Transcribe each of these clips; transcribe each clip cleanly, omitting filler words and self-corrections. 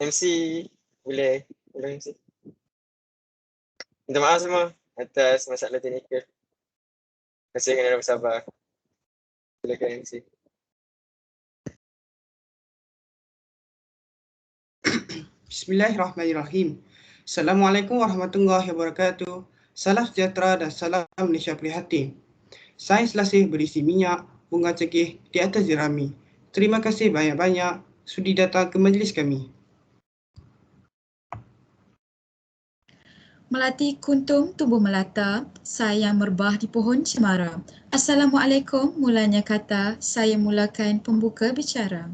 MC boleh MC. Minta maaf semua atas masalah teknikal. Masih kena bersabar. Silakan MC. Bismillahirrahmanirrahim. Assalamualaikum warahmatullahi wabarakatuh. Salam sejahtera dan salam Malaysia prihatin. Sains lasih berisi minyak, bunga cekih di atas jerami. Terima kasih banyak-banyak sudi datang ke majlis kami. Melati kuntum tubuh melata, sayang merbah di pohon cemara. Assalamualaikum, mulanya kata, saya mulakan pembuka bicara.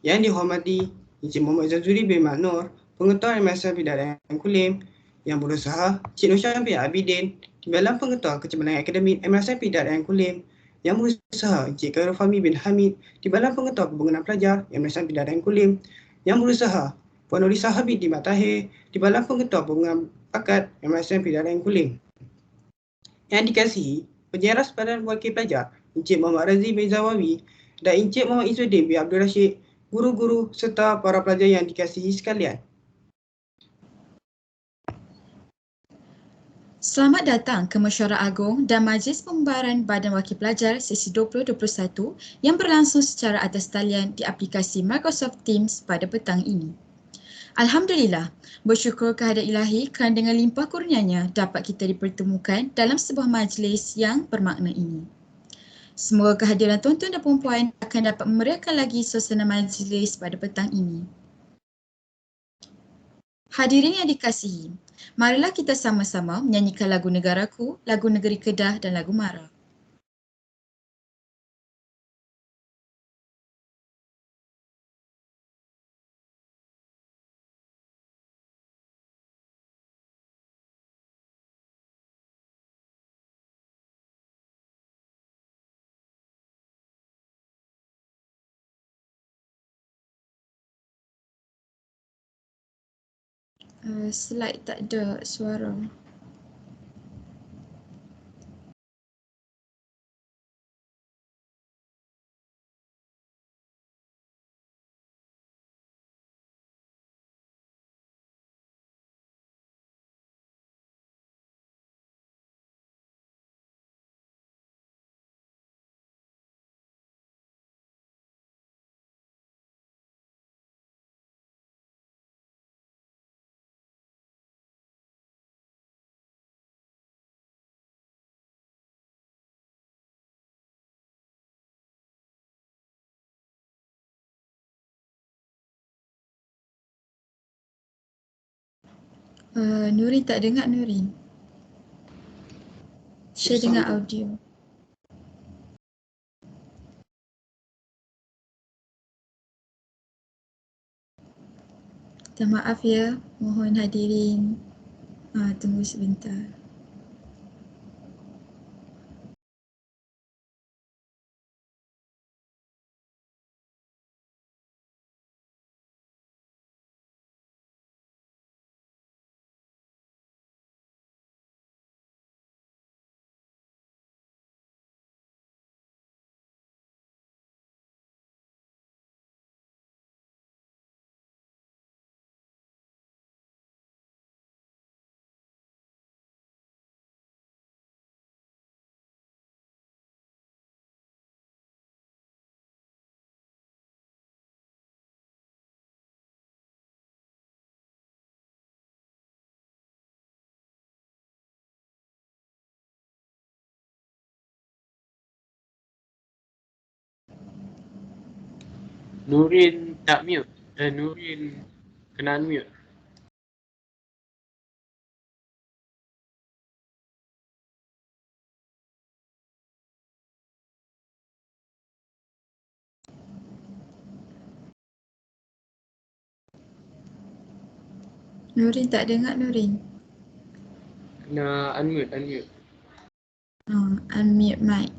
Yang dihormati Encik Muhammad Zazuri bin Maknur, Pengetua MSF Bidara yang Kulim, yang berusaha Cik Nur Syam bin Abidin, Timbalan Pengetua Kecemaran Akademik MSF Bidara yang Kulim, yang berusaha Encik Khairul Fahmi bin Hamid, Timbalan Pengetua Pembangunan Pelajar MSF Bidara yang Kulim, yang berusaha Puan Nurisa Habib di Matahir, Timbalan Pengetua Pembangunan Pakat MSF Bidara yang Kulim. Yang dikasihi Penjara Sepadan Wakil Pelajar Encik Muhammad Razi bin Zawawi dan Encik Muhammad Izzuddin bin Abdul Rashid, guru-guru serta para pelajar yang dikasihi sekalian. Selamat datang ke Mesyuarat Agung dan Majlis Pembaharan Badan Wakil Pelajar sesi 2021 yang berlangsung secara atas talian di aplikasi Microsoft Teams pada petang ini. Alhamdulillah, bersyukur kehadirat Ilahi kerana dengan limpah kurnianya dapat kita dipertemukan dalam sebuah majlis yang bermakna ini. Semoga kehadiran tuan-tuan dan puan-puan akan dapat memeriahkan lagi suasana majlis pada petang ini. Hadirin yang dikasihi, marilah kita sama-sama menyanyikan lagu Negaraku, lagu Negeri Kedah dan lagu Mara. Slide tak ada suara. Nurin tak dengar Nurin. Share dengan audio. Minta maaf ya, mohon hadirin tunggu sebentar. Nurin tak mute. Nurin kena unmute. Nurin tak dengar Nurin. Kena unmute. Unmute mic.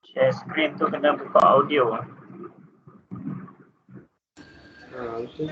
Share screen tu kena buka audio. Betul.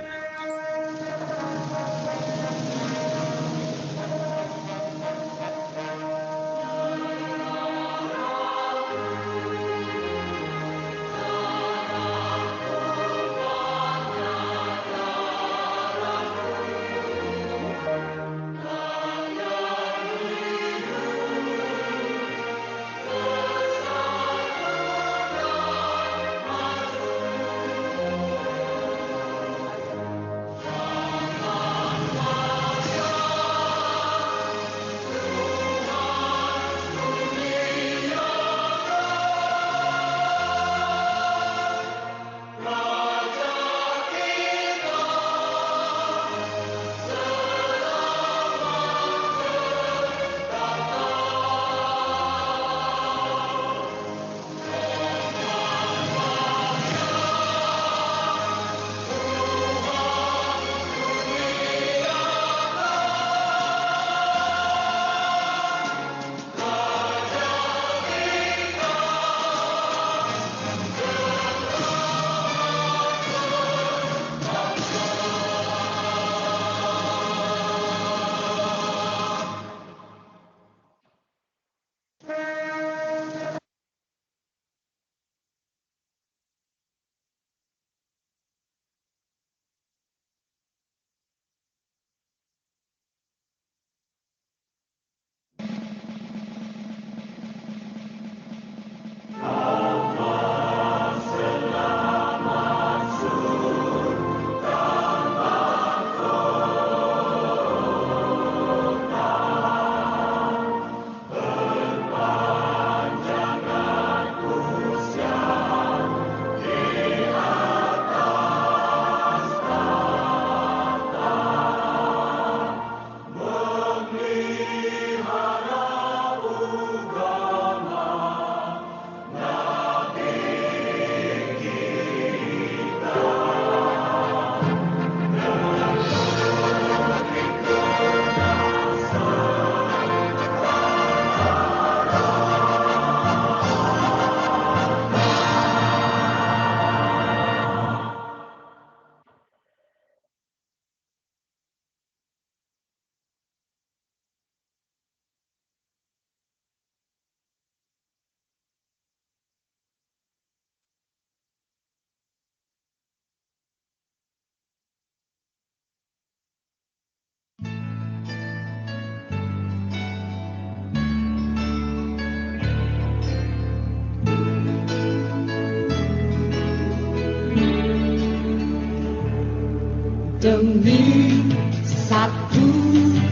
Demi satu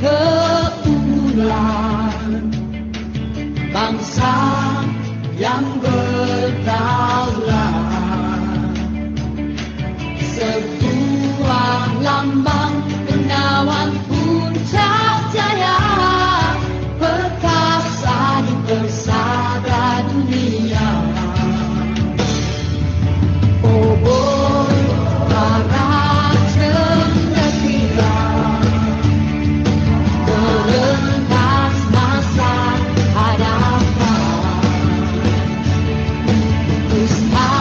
keunggulan bangsa yang berdaulat, sebuah lambang penawan puncak jaya, perkasa di persada dunia. Oh boy, para terlintas masa hadapan, Ustaz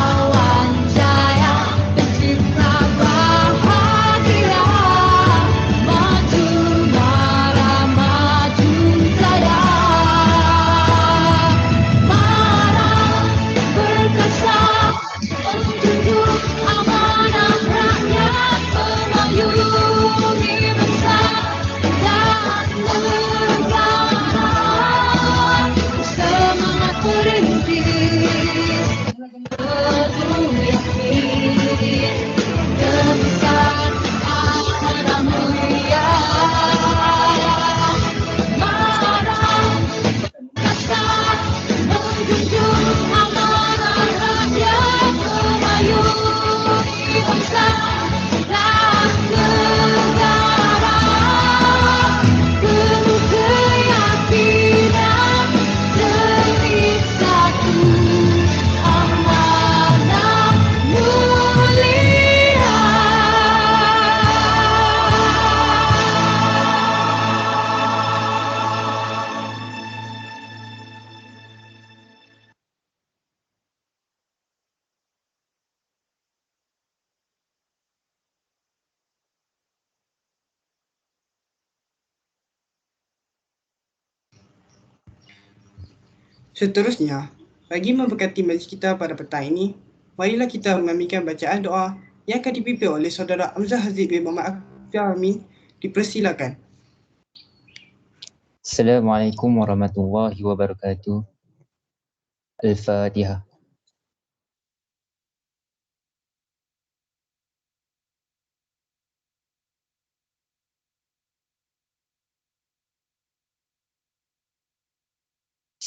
Seterusnya, bagi memberkati majlis kita pada petang ini, marilah kita mengambilkan bacaan doa yang akan dipimpin oleh Saudara Hamzah Haziq bin Muhammad Afiq Amin. Dipersilakan. Assalamualaikum warahmatullahi wabarakatuh. Al-Fatihah.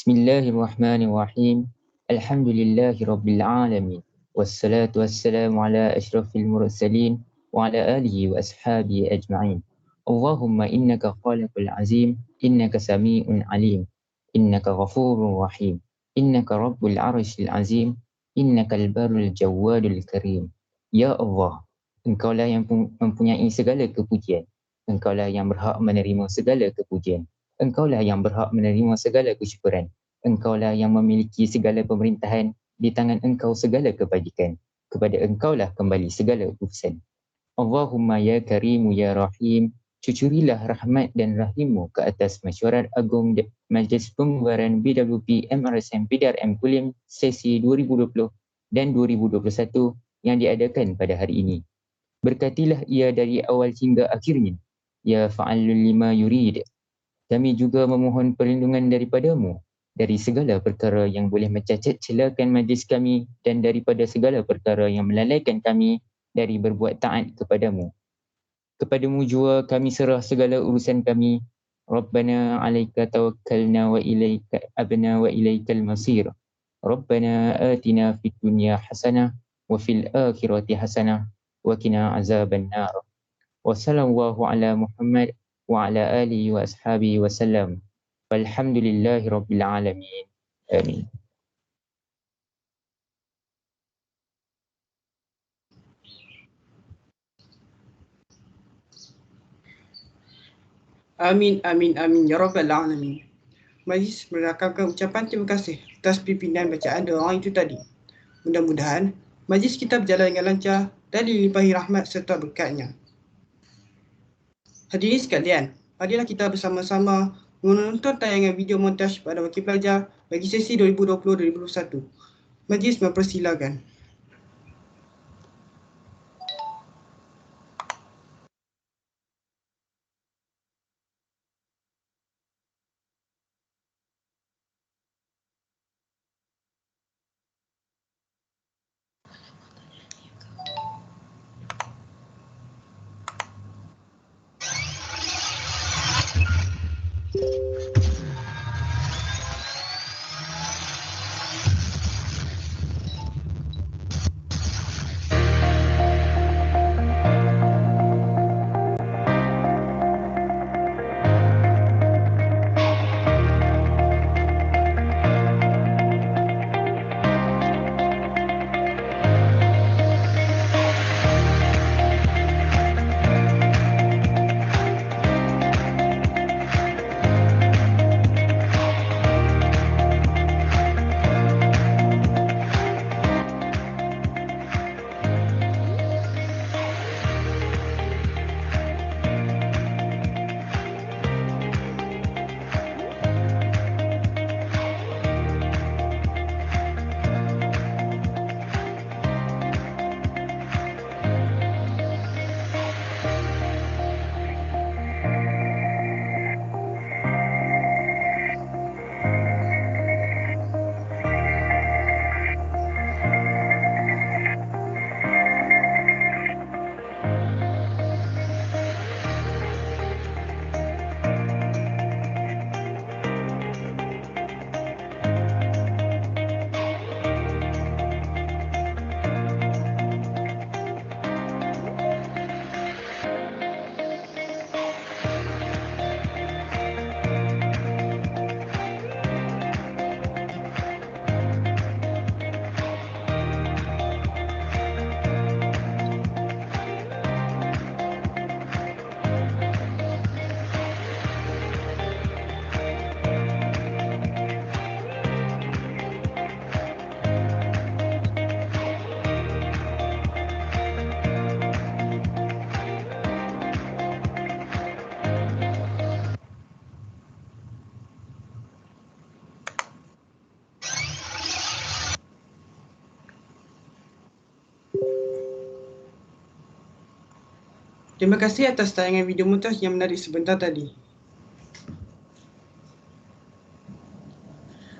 Bismillahirrahmanirrahim. Alhamdulillahi rabbil alamin. Wassalatu wassalamu ala asyrafil mursalin wa ala alihi wa ashabihi ajma'in. Allahumma innaka khaliqul azim, innaka sami'un alim, innaka ghafurur rahim, innaka rabbul arsyil azim, innaka al-barul jawadul karim. Ya Allah, Engkaulah yang mempunyai segala kepujian. Engkaulah yang berhak menerima segala kepujian. Engkaulah yang berhak menerima segala kesyukuran. Engkaulah yang memiliki segala pemerintahan. Di tangan Engkau segala kebajikan. Kepada Engkaulah kembali segala urusan. Allahumma ya Karimu ya Rahim, cucurilah rahmat dan rahimmu ke atas Mesyuarat Agung Majlis Pembubaran BWP MRSM PDRM Kulim sesi 2020 dan 2021 yang diadakan pada hari ini. Berkatilah ia dari awal hingga akhirnya. Ya fa'alul lima yurid. Kami juga memohon perlindungan daripadamu dari segala perkara yang boleh mencacat celakan majlis kami dan daripada segala perkara yang melalaikan kami dari berbuat taat kepadamu. Kepadamu jua kami serah segala urusan kami. Rabbana alaika tawakkalna wa ilaika abna wa ilaikal masir. Rabbana atina fid dunya hasanah wa fil akhirati hasanah wa qina azaban nar. Wa sallallahu ala Muhammad wa ala alihi wa ashabihi wa sallam. Walhamdulillahi rabbil alamin. Amin. Amin, amin, amin. Ya Rabbal Alamin. Majlis merakamkan ucapan terima kasih atas pimpinan bacaan doa itu tadi. Mudah-mudahan majlis kita berjalan dengan lancar dan dilimpahi rahmat serta berkatnya. Hadirin sekalian, marilah kita bersama-sama menonton tayangan video montaj pada wakil pelajar bagi sesi 2020-2021. Majlis mempersilakan. Terima kasih atas tayangan video Mumtaz yang menarik sebentar tadi.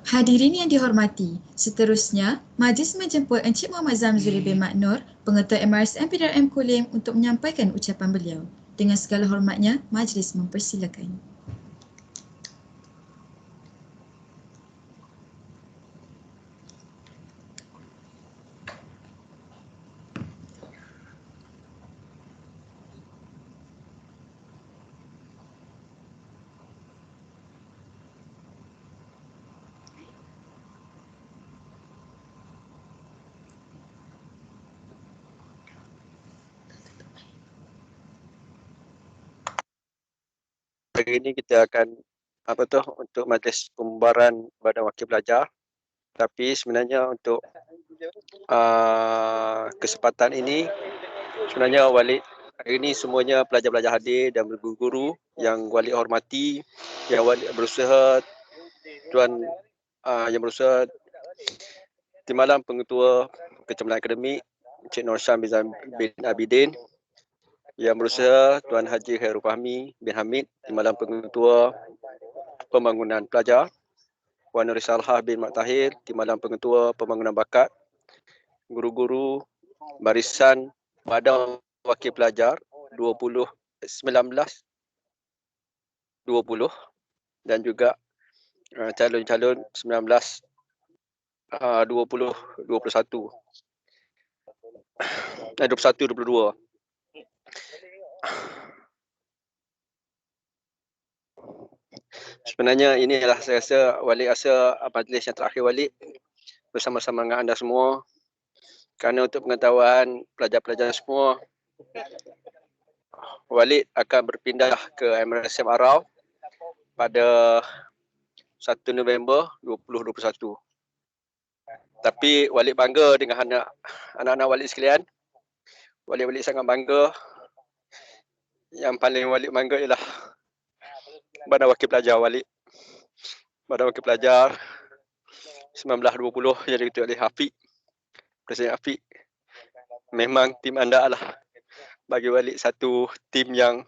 Hadirin yang dihormati, seterusnya, majlis menjemput Encik Muhammad Zamzuri bin Maknur, Pengetua MRSM PDRM Kulim untuk menyampaikan ucapan beliau. Dengan segala hormatnya, majlis mempersilakan. Hari ini kita akan untuk majlis pembubaran Badan Wakil Pelajar. Tapi sebenarnya untuk kesempatan ini sebenarnya wali hari ini semuanya pelajar-pelajar hadir dan guru-guru yang wali hormati, yang wali berusaha, tuan yang berusaha Timbalan Pengetua Kecemaran Akademik Encik Nur Syam bin Abidin, yang berusaha Tuan Haji Khairul Fahmi bin Hamid, Timbalan Pengetua Pembangunan Pelajar, Puan Nur Salhah bin Mak Tahir, Timbalan Pengetua Pembangunan Bakat, guru-guru barisan Badan Wakil Pelajar 2019-20 dan juga calon-calon 21-22. Sebenarnya inilah saya rasa wali rasa majlis yang terakhir wali bersama-sama dengan anda semua, kerana untuk pengetahuan pelajar-pelajar semua, wali akan berpindah ke MRSM Arau pada 1 November 2021. Tapi wali bangga dengan anak-anak wali sekalian. Wali-wali sangat bangga. Yang paling wali bangga ialah Badan Wakil Pelajar wali. Badan Wakil Pelajar 1920 yang diketuai oleh Hafiq, Presiden Hafiq. Memang tim anda lah bagi wali satu tim yang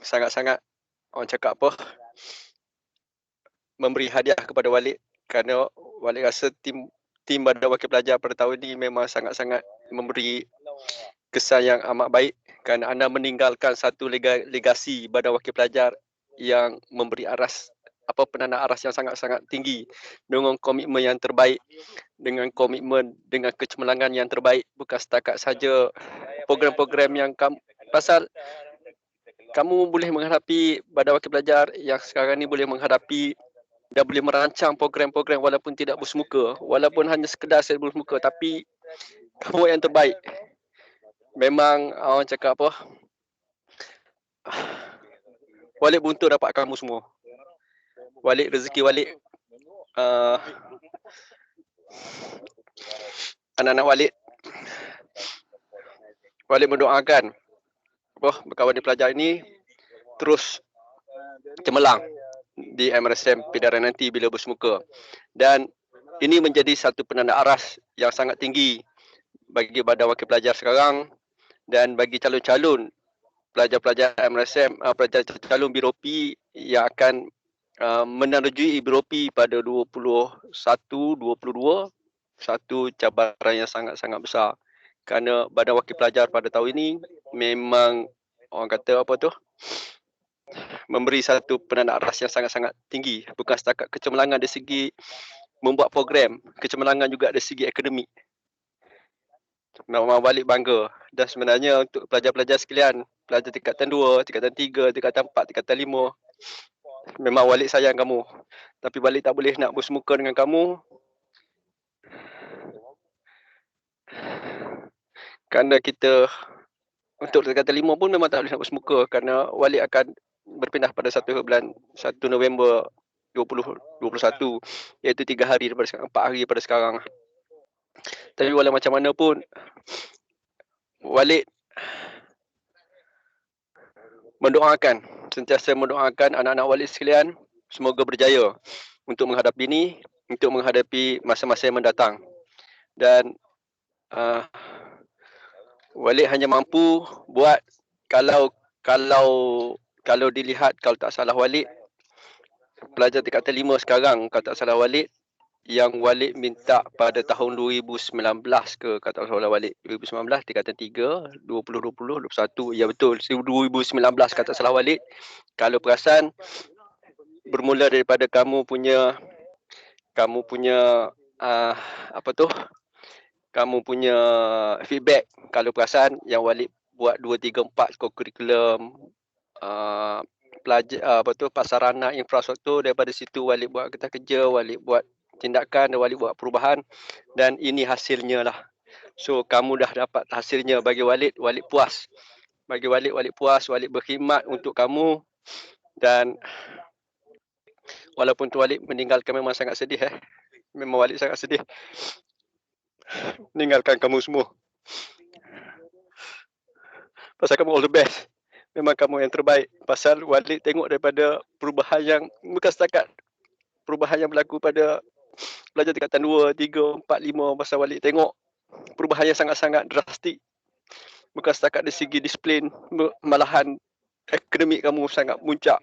sangat-sangat, orang cakap apa, memberi hadiah kepada wali, kerana wali rasa tim Badan Wakil Pelajar pada tahun ini memang sangat-sangat memberi kesan yang amat baik, kerana anda meninggalkan satu legasi Badan Wakil Pelajar yang memberi penanda aras yang sangat-sangat tinggi, dengan komitmen yang terbaik, dengan komitmen, dengan kecemerlangan yang terbaik, bukan setakat saja program-program yang pasal kamu boleh menghadapi Badan Wakil Pelajar yang sekarang ni boleh menghadapi dan boleh merancang program-program walaupun tidak bersemuka, walaupun hanya sekedar saya bersemuka, tapi kamu yang terbaik. Memang orang cakap apa, walik buntu dapat kamu semua. Walik rezeki walik, anak-anak walik mendoakan berkawan di pelajar ini terus cemerlang di MRSM PDRM nanti bila bersemuka. Dan ini menjadi satu penanda aras yang sangat tinggi bagi Badan Wakil Pelajar sekarang dan bagi calon-calon pelajar-pelajar MRSM, pelajar calon BIROPI yang akan menerjui BIROPI pada 21-22, satu cabaran yang sangat-sangat besar. Kerana Badan Wakil Pelajar pada tahun ini memang orang kata memberi satu penanda aras yang sangat-sangat tinggi, bukan setakat kecemerlangan dari segi membuat program, kecemerlangan juga dari segi akademik. Memang balik bangga. Dan sebenarnya untuk pelajar-pelajar sekalian, pelajar tingkatan 2, tingkatan 3, tingkatan 4, tingkatan 5, memang walik sayang kamu. Tapi walik tak boleh nak bersemuka dengan kamu, kerana kita untuk tingkatan 5 pun memang tak boleh nak bersemuka, kerana walik akan berpindah pada 1 November 2021, iaitu 3 hari daripada sekarang, 4 hari daripada sekarang. Tapi walau macam mana pun, walik sentiasa mendoakan anak-anak walik sekalian semoga berjaya untuk menghadapi ini, untuk menghadapi masa-masa yang mendatang. Dan Walid hanya mampu buat kalau dilihat, kalau tak salah Walid, pelajar tingkatan 5 sekarang kalau tak salah Walid, yang Walid minta pada tahun 2019 ke, kalau tak salah Walid, 2019 tingkatan 3, 2020, 21, ya betul, 2019 kalau tak salah Walid. Kalau perasan, bermula daripada kamu punya kamu punya feedback. Kalau perasan yang Walid buat 2, 3, 4 kurikulum, pelajar prasarana infrastruktur, daripada situ Walid buat kerja, Walid buat tindakan dan Walid buat perubahan, dan ini hasilnya lah. So kamu dah dapat hasilnya. Bagi Walid puas. Bagi Walid puas, Walid berkhidmat untuk kamu, dan walaupun tu Walid meninggalkan, memang sangat sedih Memang Walid sangat sedih meninggalkan kamu semua. Pasal kamu all the best. Memang kamu yang terbaik. Pasal Walid tengok daripada perubahan yang bukan setakat perubahan yang berlaku pada pelajar tingkatan 2, 3, 4, 5. Pasal Walid tengok perubahan yang sangat-sangat drastik. Bukan setakat dari segi disiplin, malahan akademik kamu sangat muncak.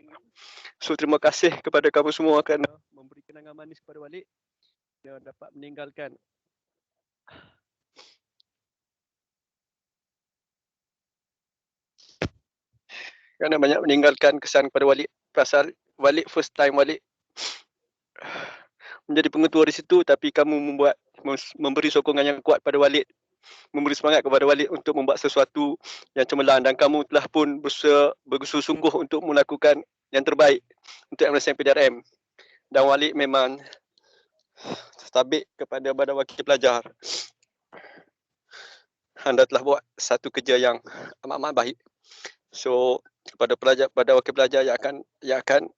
So terima kasih kepada kamu semua kerana memberi kenangan manis kepada Walid dan dapat meninggalkan kerana banyak meninggalkan kesan kepada Walid. Pasal Walid first time Walid menjadi pengetua di situ, tapi kamu memberi sokongan yang kuat pada Walid, memberi semangat kepada Walid untuk membuat sesuatu yang cemerlang, dan kamu telah pun bersungguh-sungguh untuk melakukan yang terbaik untuk MSM PDRM. Dan Walid memang tabik kepada Badan Wakil Pelajar. Anda telah buat satu kerja yang amat-amat baik. So kepada pelajar, pada wakil pelajar yang akan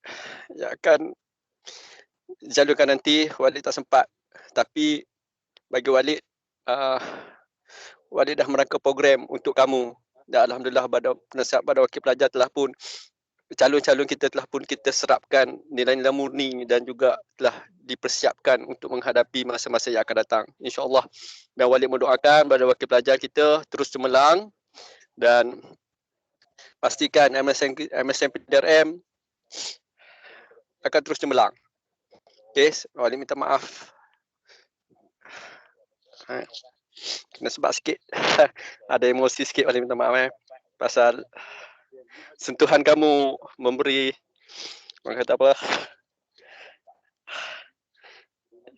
jalurkan nanti, Walid tak sempat. Tapi bagi Walid, Walid dah merangka program untuk kamu. Dan Alhamdulillah penasihat Badan Wakil Pelajar telah pun, calon-calon kita telah pun kita serapkan nilai-nilai murni dan juga telah dipersiapkan untuk menghadapi masa-masa yang akan datang, insya-Allah. Dan Walid mendoakan Badan Wakil Pelajar kita terus cemerlang, dan pastikan MSM PDRM akan terus cemerlang. Okey, Walid minta maaf. Kena sebab sikit. Ada emosi sikit, Walid minta maaf pasal sentuhan kamu memberi, orang kata apa,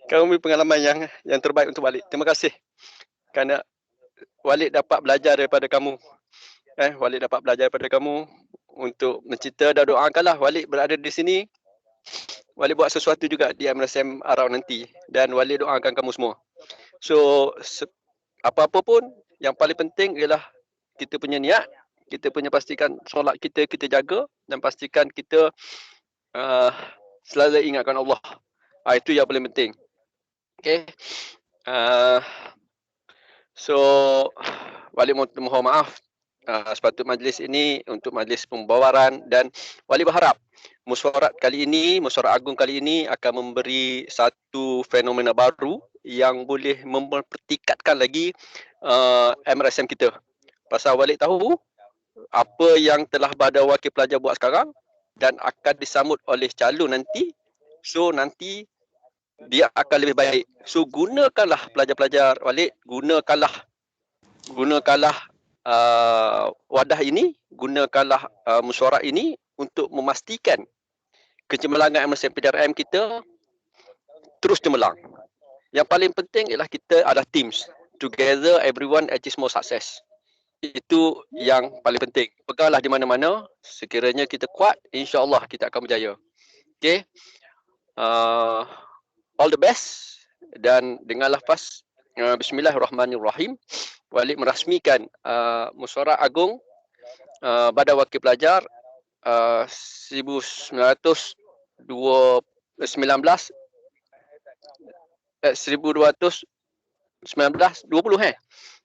kamu memberi pengalaman yang terbaik untuk Walid. Terima kasih kerana Walid dapat belajar daripada kamu. Walid dapat belajar daripada kamu untuk mencipta, dan doakanlah Walid berada di sini. Walid buat sesuatu juga di MSM around nanti, dan Walid doakan kamu semua. So apa-apa pun, yang paling penting ialah kita punya niat, kita punya pastikan solat kita jaga, dan pastikan kita selalu ingatkan Allah. Itu yang paling penting. Okay. So Walid mohon maaf sepatut majlis ini untuk majlis pembawaran, dan Walid berharap musyawarah agung kali ini akan memberi satu fenomena baru yang boleh mempertingkatkan lagi MRSM kita. Pasal Walid tahu apa yang telah Badan Wakil Pelajar buat sekarang dan akan disambut oleh calon nanti. So nanti dia akan lebih baik. So gunakanlah pelajar-pelajar Walid, gunakanlah wadah ini, gunakanlah musyawarah ini untuk memastikan kecemerlangan MSM PDRM kita terus cemerlang. Yang paling penting ialah kita adalah teams. Together everyone achieves more success. Itu yang paling penting. Peganglah di mana-mana. Sekiranya kita kuat, insya-Allah kita akan berjaya. Okay. All the best, dan dengan lafaz Bismillahirrahmanirrahim, Walid merasmikan musyawarah agung Badan Wakil Pelajar 1220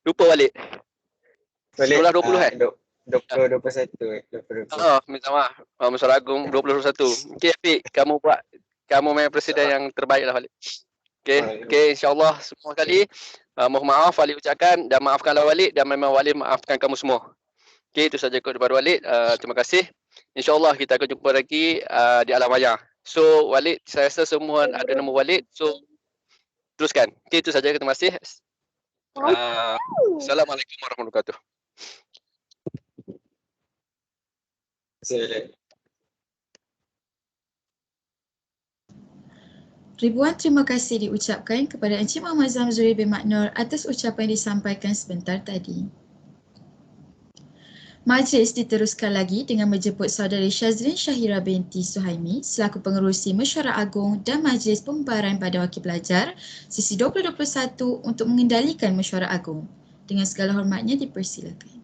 lupa Walid. 1920 2021. Minta maaf. Musyawarah agung 2021. Okey, Afiq, kamu memang presiden yang terbaik lah Walid. Okey, insya-Allah semua kali mohon maaf Walid ucapkan dan maafkanlah Walid dan memang Walid maafkan kamu semua. Okey, itu saja daripada Walid. Terima kasih. InsyaAllah kita akan jumpa lagi di alam maya. So Walid, saya rasa semua ada nombor Walid. So teruskan. Okey, itu saja. Terima kasih. Assalamualaikum warahmatullahi wabarakatuh. Ribuan terima kasih diucapkan kepada Encik Muhammad Zamzuri bin Maknur atas ucapan yang disampaikan sebentar tadi. Majlis diteruskan lagi dengan menjemput saudari Syazrin Syahira binti Suhaimi selaku pengerusi Mesyuarat Agung dan Majlis Pembaharan Badan Wakil Pelajar sesi 2021 untuk mengendalikan Mesyuarat Agung. Dengan segala hormatnya dipersilakan.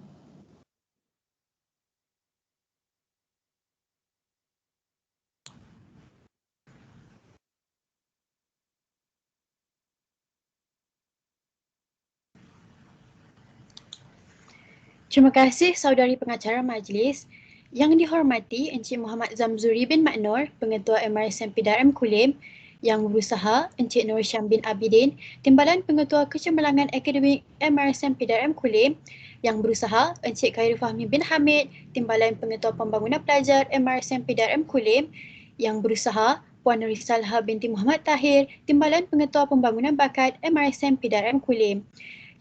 Terima kasih saudari pengacara majlis. Yang dihormati Encik Muhammad Zamzuri bin Maknur, Pengetua MRSM PDRM Kulim, yang berusaha Encik Nur Syam bin Abidin, Timbalan Pengetua Kecemerlangan Akademik MRSM PDRM Kulim, yang berusaha Encik Khairul Fahmi bin Hamid, Timbalan Pengetua Pembangunan Pelajar MRSM PDRM Kulim, yang berusaha Puan Risalha binti Muhammad Tahir, Timbalan Pengetua Pembangunan Bakat MRSM PDRM Kulim.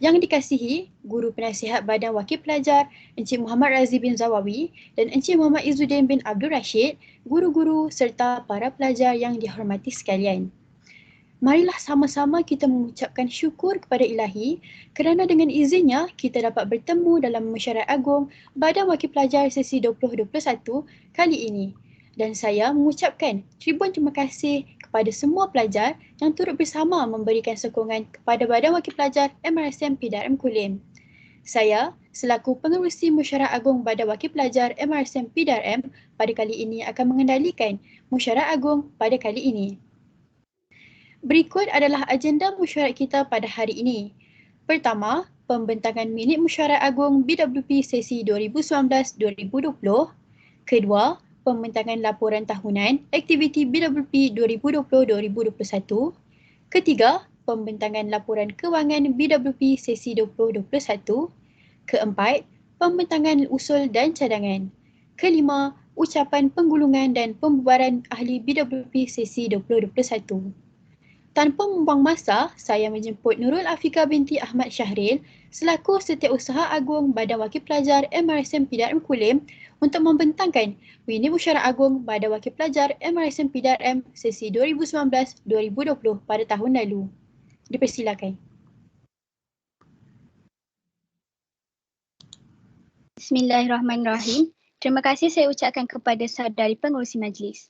Yang dikasihi Guru Penasihat Badan Wakil Pelajar Encik Muhammad Razi bin Zawawi dan Encik Muhammad Izzuddin bin Abdul Rashid, guru-guru serta para pelajar yang dihormati sekalian. Marilah sama-sama kita mengucapkan syukur kepada Ilahi kerana dengan izinnya kita dapat bertemu dalam Mesyuarat Agung Badan Wakil Pelajar sesi 2021 kali ini. Dan saya mengucapkan ribuan terima kasih kepada semua pelajar yang turut bersama memberikan sokongan kepada Badan Wakil Pelajar MRSM PDRM Kulim. Saya selaku pengerusi Mesyuarat Agung Badan Wakil Pelajar MRSM PDRM pada kali ini akan mengendalikan Mesyuarat Agung pada kali ini. Berikut adalah agenda mesyuarat kita pada hari ini. Pertama, pembentangan minit Mesyuarat Agung BWP sesi 2019-2020. Kedua, pembentangan laporan tahunan aktiviti BWP 2020-2021. Ketiga, pembentangan laporan kewangan BWP sesi 2021. Keempat, pembentangan usul dan cadangan. Kelima, ucapan penggulungan dan pembubaran ahli BWP sesi 2021. Tanpa membuang masa, saya menjemput Nurul Afika binti Ahmad Syahril selaku Setiausaha Agung Badan Wakil Pelajar MRSM PDRM Kulim untuk membentangkan minit Mesyuarat Agung Badan Wakil Pelajar MRSM PDRM sesi 2019-2020 pada tahun lalu. Dipersilakan. Bismillahirrahmanirrahim. Terima kasih saya ucapkan kepada saudari pengerusi majlis.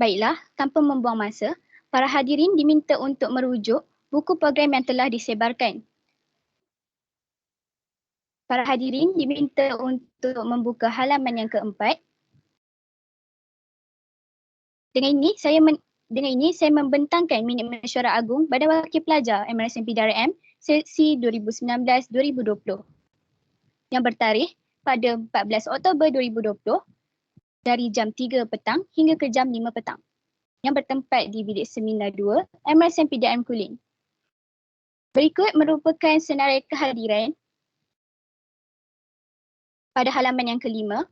Baiklah, tanpa membuang masa, para hadirin diminta untuk merujuk buku program yang telah disebarkan. Para hadirin diminta untuk membuka halaman yang keempat. Dengan ini saya membentangkan minit Mesyuarat Agung Badan Wakil Pelajar MRSM PDRM sesi 2019-2020 yang bertarikh pada 14 Oktober 2020 dari jam 3 petang hingga ke jam 5 petang yang bertempat di bilik seminar 2 MRSM PDRM Kulim. Berikut merupakan senarai kehadiran pada halaman yang kelima.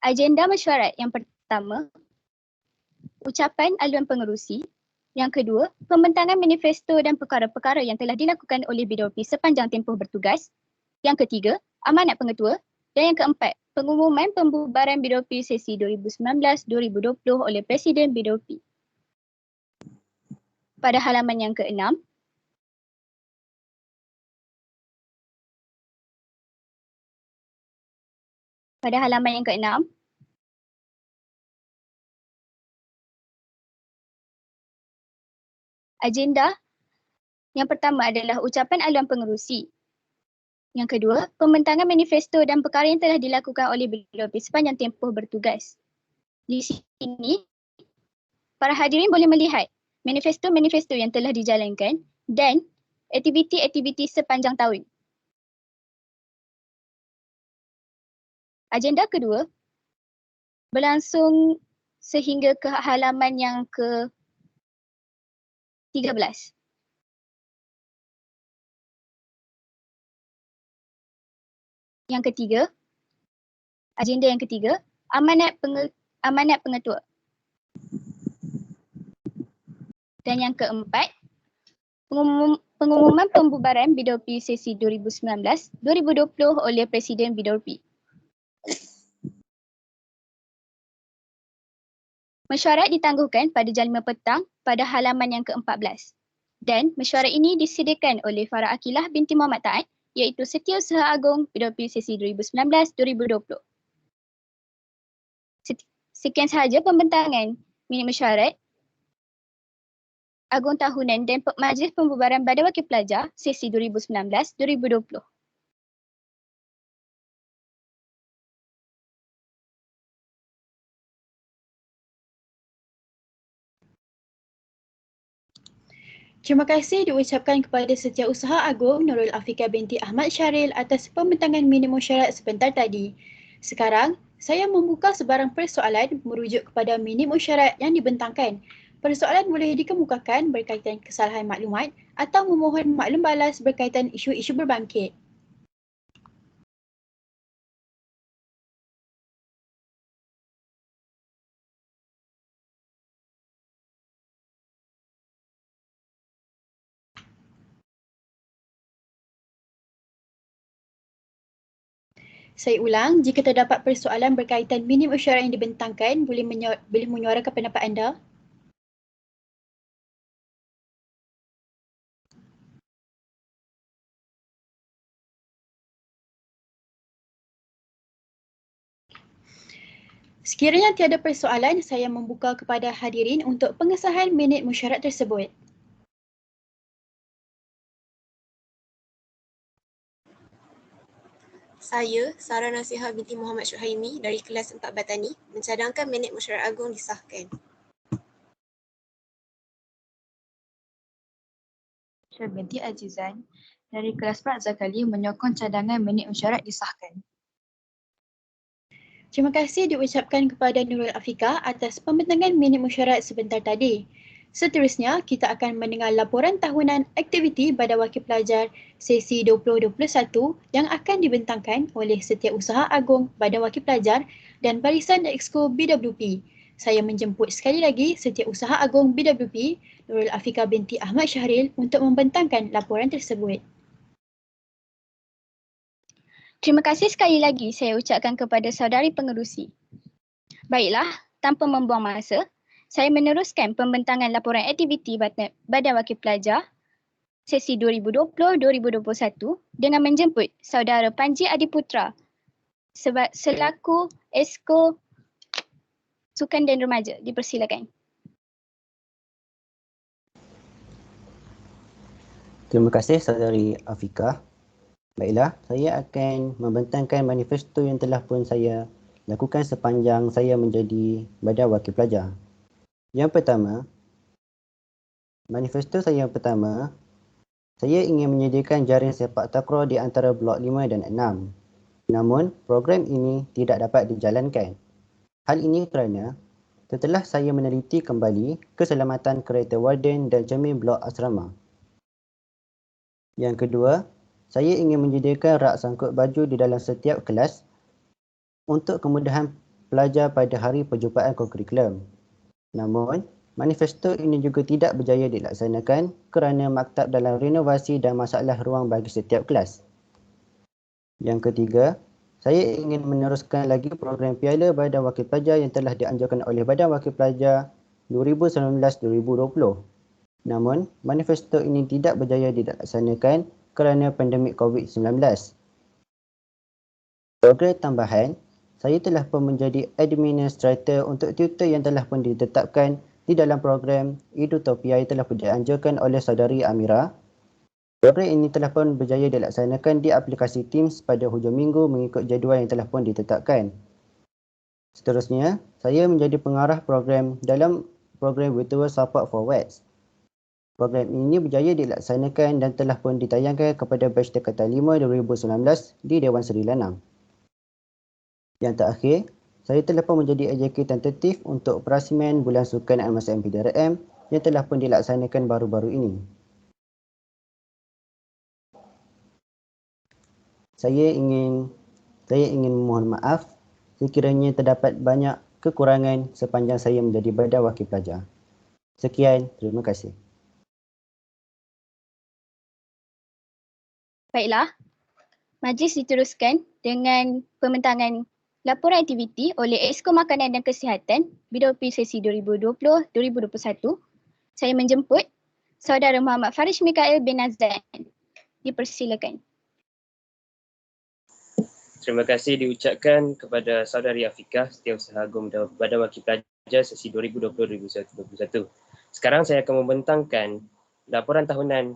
Agenda mesyuarat yang pertama, ucapan aluan pengerusi. Yang kedua, pembentangan manifesto dan perkara-perkara yang telah dilakukan oleh BWP sepanjang tempoh bertugas. Yang ketiga, amanat pengetua. Dan yang keempat, pengumuman pembubaran BWP sesi 2019-2020 oleh Presiden BWP. Pada halaman yang keenam, agenda yang pertama adalah ucapan aluan pengerusi. Yang kedua, pembentangan manifesto dan perkara yang telah dilakukan oleh BWP sepanjang tempoh bertugas. Di sini, para hadirin boleh melihat manifesto-manifesto yang telah dijalankan dan aktiviti-aktiviti sepanjang tahun. Agenda kedua, berlangsung sehingga ke halaman yang ke-13. Yang ketiga, agenda yang ketiga, amanat pengetua. Dan yang keempat, pengumuman pembubaran BDOP sesi 2019-2020 oleh Presiden BDOP. Mesyuarat ditangguhkan pada jam 5 petang pada halaman yang ke-14. Dan mesyuarat ini disediakan oleh Farah Akilah binti Muhammad Taat, iaitu Setiausaha Agung BDOP sesi 2019-2020. Sekian sahaja pembentangan minit mesyuarat Agung Tahunan dan Majlis Pembubaran Badan Wakil Pelajar sesi 2019-2020. Terima kasih diucapkan kepada Setiausaha Agung Nurul Afika binti Ahmad Syaril atas pembentangan minit mesyuarat sebentar tadi. Sekarang, saya membuka sebarang persoalan merujuk kepada minit mesyuarat yang dibentangkan. Persoalan boleh dikemukakan berkaitan kesalahan maklumat atau memohon maklum balas berkaitan isu-isu berbangkit. Saya ulang, jika terdapat persoalan berkaitan minit mesyuarat yang dibentangkan, boleh menyuarakan pendapat anda. Sekiranya tiada persoalan, saya membuka kepada hadirin untuk pengesahan minit mesyuarat tersebut. Saya, Sarah Nasihah binti Muhammad Syuhaimi dari kelas 4 Batani, mencadangkan minit mesyuarat agung disahkan. Syah binti Ajizan dari kelas 4 Zakali menyokong cadangan minit mesyuarat disahkan. Terima kasih diucapkan kepada Nurul Afika atas pembentangan minit mesyuarat sebentar tadi. Seterusnya, kita akan mendengar laporan tahunan aktiviti Badan Wakil Pelajar sesi 2021 yang akan dibentangkan oleh Setiausaha Agung Badan Wakil Pelajar dan Barisan Exco BWP. Saya menjemput sekali lagi Setiausaha Agung BWP, Nurul Afika binti Ahmad Syahril untuk membentangkan laporan tersebut. Terima kasih sekali lagi saya ucapkan kepada saudari pengerusi. Baiklah, tanpa membuang masa, saya meneruskan pembentangan laporan aktiviti Badan Wakil Pelajar sesi 2020-2021 dengan menjemput saudara Panji Adiputra selaku Exco Sukan dan Remaja. Dipersilakan. Terima kasih saudari Afika. Baiklah, saya akan membentangkan manifesto yang telah pun saya lakukan sepanjang saya menjadi Badan Wakil Pelajar. Yang pertama, manifesto saya yang pertama, saya ingin menyediakan jaring sepak takraw di antara blok 5 dan 6. Namun, program ini tidak dapat dijalankan. Hal ini kerana setelah saya meneliti kembali keselamatan kereta warden dan cermin blok asrama. Yang kedua, saya ingin menyediakan rak sangkut baju di dalam setiap kelas untuk kemudahan pelajar pada hari perjumpaan kokurikulum. Namun, manifesto ini juga tidak berjaya dilaksanakan kerana maktab dalam renovasi dan masalah ruang bagi setiap kelas. Yang ketiga, saya ingin meneruskan lagi program Piala Badan Wakil Pelajar yang telah dianjurkan oleh Badan Wakil Pelajar 2019-2020. Namun, manifesto ini tidak berjaya dilaksanakan kerana pandemik COVID-19. Program tambahan, saya telah pun menjadi administrator untuk tutor yang telah pun ditetapkan di dalam program Edutopia yang telah pun dianjurkan oleh saudari Amira. Program ini telah pun berjaya dilaksanakan di aplikasi Teams pada hujung minggu mengikut jadual yang telah pun ditetapkan. Seterusnya, saya menjadi pengarah program dalam program Virtual Support for WETS. Program ini berjaya dilaksanakan dan telah pun ditayangkan kepada batch Tingkatan 5 2019 di Dewan Seri Lanang. Yang terakhir, Saya telah pun menjadi AJK tentatif untuk Perasimen Bulan Sukan MRSM PDRM yang telah pun dilaksanakan baru-baru ini. Saya ingin memohon maaf sekiranya terdapat banyak kekurangan sepanjang saya menjadi Badan Wakil Pelajar. Sekian, terima kasih. Baiklah, majlis diteruskan dengan pembentangan laporan aktiviti oleh Exco Makanan dan Kesihatan BDOP sesi 2020-2021. Saya menjemput Saudara Muhammad Farish Mikael bin Nazan. Dipersilakan. Terima kasih diucapkan kepada Saudari Afiqah, Setiausaha Agung Badan Wakil Pelajar sesi 2020-2021. Sekarang saya akan membentangkan laporan tahunan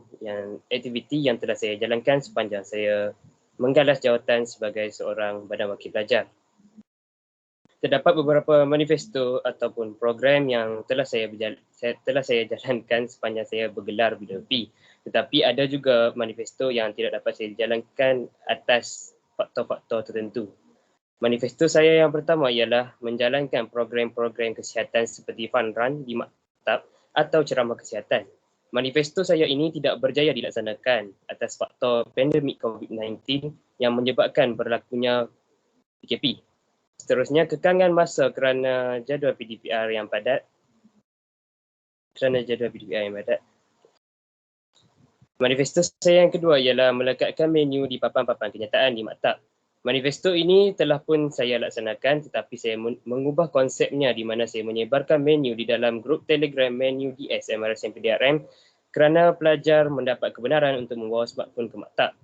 aktiviti yang telah saya jalankan sepanjang saya menggalas jawatan sebagai seorang Badan Wakil Pelajar. Terdapat beberapa manifesto ataupun program yang telah saya jalankan sepanjang saya bergelar BDOP. Tetapi ada juga manifesto yang tidak dapat saya jalankan atas faktor-faktor tertentu. Manifesto saya yang pertama ialah menjalankan program-program kesihatan seperti fun run di maktab atau ceramah kesihatan. Manifesto saya ini tidak berjaya dilaksanakan atas faktor pandemik COVID-19 yang menyebabkan berlakunya PKP. Seterusnya, kekangan masa kerana jadual PDPR yang padat. Manifesto saya yang kedua ialah melekatkan menu di papan-papan kenyataan di maktab. Manifesto ini telah pun saya laksanakan tetapi saya mengubah konsepnya di mana saya menyebarkan menu di dalam grup Telegram menu DS MRSM PDRM kerana pelajar mendapat kebenaran untuk membawa smartphone ke maktab.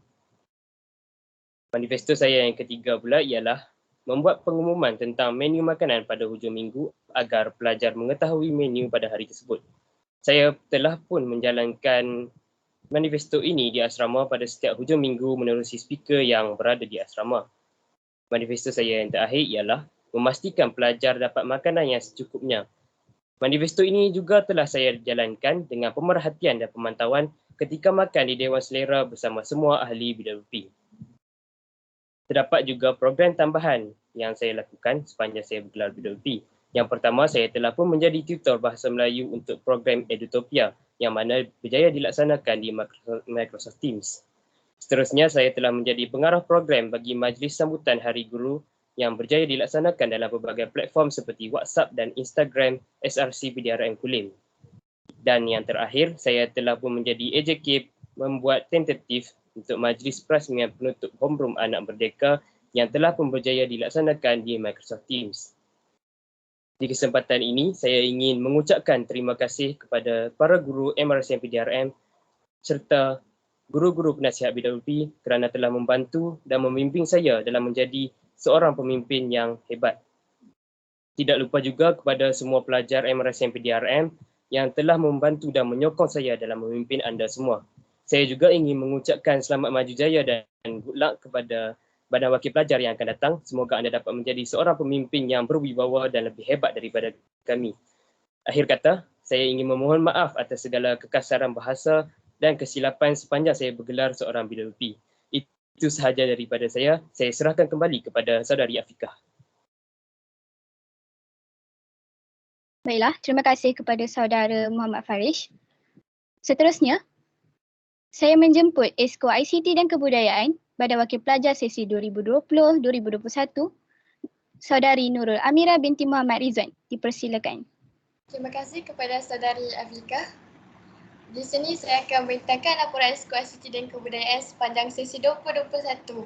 Manifesto saya yang ketiga pula ialah membuat pengumuman tentang menu makanan pada hujung minggu agar pelajar mengetahui menu pada hari tersebut. Saya telah pun menjalankan manifesto ini di asrama pada setiap hujung minggu menerusi speaker yang berada di asrama. Manifesto saya yang terakhir ialah memastikan pelajar dapat makanan yang secukupnya. Manifesto ini juga telah saya jalankan dengan pemerhatian dan pemantauan ketika makan di Dewan Selera bersama semua ahli BDOP. Terdapat juga program tambahan yang saya lakukan sepanjang saya bergelar BDOP. Yang pertama, saya telah pun menjadi tutor bahasa Melayu untuk program Edutopia yang mana berjaya dilaksanakan di Microsoft Teams. Seterusnya, saya telah menjadi pengarah program bagi Majlis Sambutan Hari Guru yang berjaya dilaksanakan dalam berbagai platform seperti WhatsApp dan Instagram SRC PDRM Kulim. Dan yang terakhir, saya telah pun menjadi AJK membuat tentatif untuk Majlis Perasmian Penutup Homeroom Anak Merdeka yang telah pun berjaya dilaksanakan di Microsoft Teams. Di kesempatan ini, saya ingin mengucapkan terima kasih kepada para guru MRSM PDRM serta guru-guru penasihat BDOP kerana telah membantu dan membimbing saya dalam menjadi seorang pemimpin yang hebat. Tidak lupa juga kepada semua pelajar MRSM PDRM yang telah membantu dan menyokong saya dalam memimpin anda semua. Saya juga ingin mengucapkan selamat maju jaya dan good luck kepada Badan Wakil Pelajar yang akan datang. Semoga anda dapat menjadi seorang pemimpin yang berwibawa dan lebih hebat daripada kami. Akhir kata, saya ingin memohon maaf atas segala kekasaran bahasa dan kesilapan sepanjang saya bergelar seorang BDOP. Itu sahaja daripada saya. Saya serahkan kembali kepada Saudari Afiqah. Baiklah, terima kasih kepada Saudara Muhammad Farish. Seterusnya, saya menjemput Exco ICT dan Kebudayaan Badan Wakil Pelajar sesi 2020-2021, Saudari Nurul Amira binti Muhammad Rizwan. Dipersilakan. Terima kasih kepada Saudari Afiqah. Di sini saya akan membentangkan laporan Exco ICT dan Kebudayaan sepanjang sesi 2021.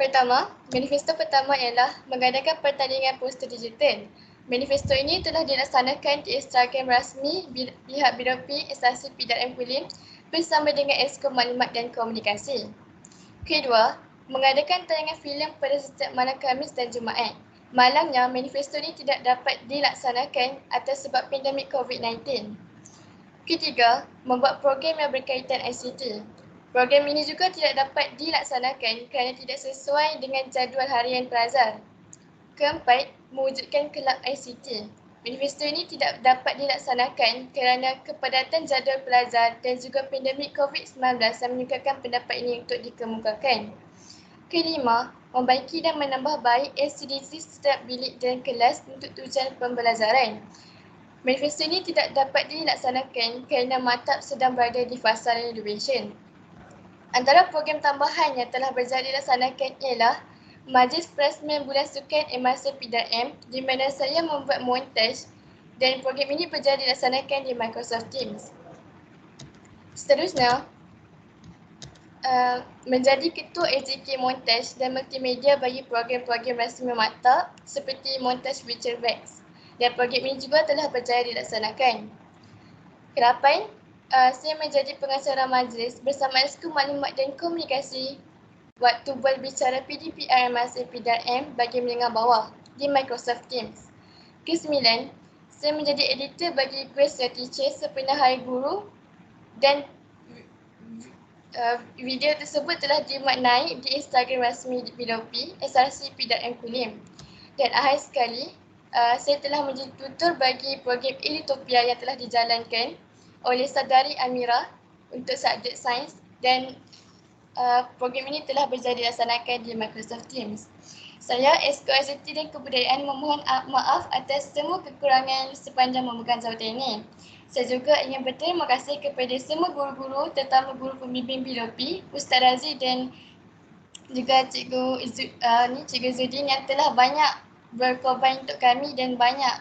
Pertama, manifesto pertama ialah mengadakan pertandingan poster digital. Manifesto ini telah dilaksanakan di Instagram rasmi pihak BDOP SRC PDRM Kulim bersama dengan Exco Maklumat dan Komunikasi. Kedua, mengadakan tayangan filem pada setiap malam Khamis dan Jumaat. Malangnya, manifesto ini tidak dapat dilaksanakan atas sebab pandemik COVID-19. Ketiga, membuat program yang berkaitan ICT. Program ini juga tidak dapat dilaksanakan kerana tidak sesuai dengan jadual harian Pelazar. Keempat, mewujudkan kelab ICT. Manifesto ini tidak dapat dilaksanakan kerana kepadatan jadual Pelazar dan juga pandemik COVID-19 yang menyukarkan pendapat ini untuk dikemukakan. kelima, membaiki dan menambah baik LCD setiap bilik dan kelas untuk tujuan pembelajaran. Manifesto ini tidak dapat dilaksanakan kerana maktab sedang berada di fasa renovation. Antara program tambahan yang telah berjaya dilaksanakan ialah Majlis Perasmian Bulan Sukan MRC PDRM di mana saya membuat montaj dan program ini berjaya dilaksanakan di Microsoft Teams. Seterusnya, menjadi ketua AJK montaj dan multimedia bagi program-program rasmi maktab seperti montaj Richard Vex. Dan program ini juga telah berjaya dilaksanakan. Ke-8, saya menjadi pengacara majlis bersama Exco Maklumat dan Komunikasi waktu berbicara PDPR MRC PDRM bagi menengah bawah di Microsoft Teams. Ke-9, saya menjadi editor bagi Grace Your Teacher sepenuh Hari Guru dan video tersebut telah dimuat naik di Instagram rasmi PDOP SRC PDRM Kulim. Dan akhir sekali, saya telah menjadi tutor bagi program Elitopia yang telah dijalankan oleh Saudari Amira untuk subjek sains dan program ini telah berjaya dilaksanakan di Microsoft Teams. Saya, Exco ICT dan Kebudayaan memohon maaf atas semua kekurangan sepanjang memegang jawatan ini. Saya juga ingin berterima kasih kepada semua guru-guru, terutama guru pembimbing PDOP, Ustaz Razi dan juga Cikgu Zudin yang telah banyak berkorban untuk kami dan banyak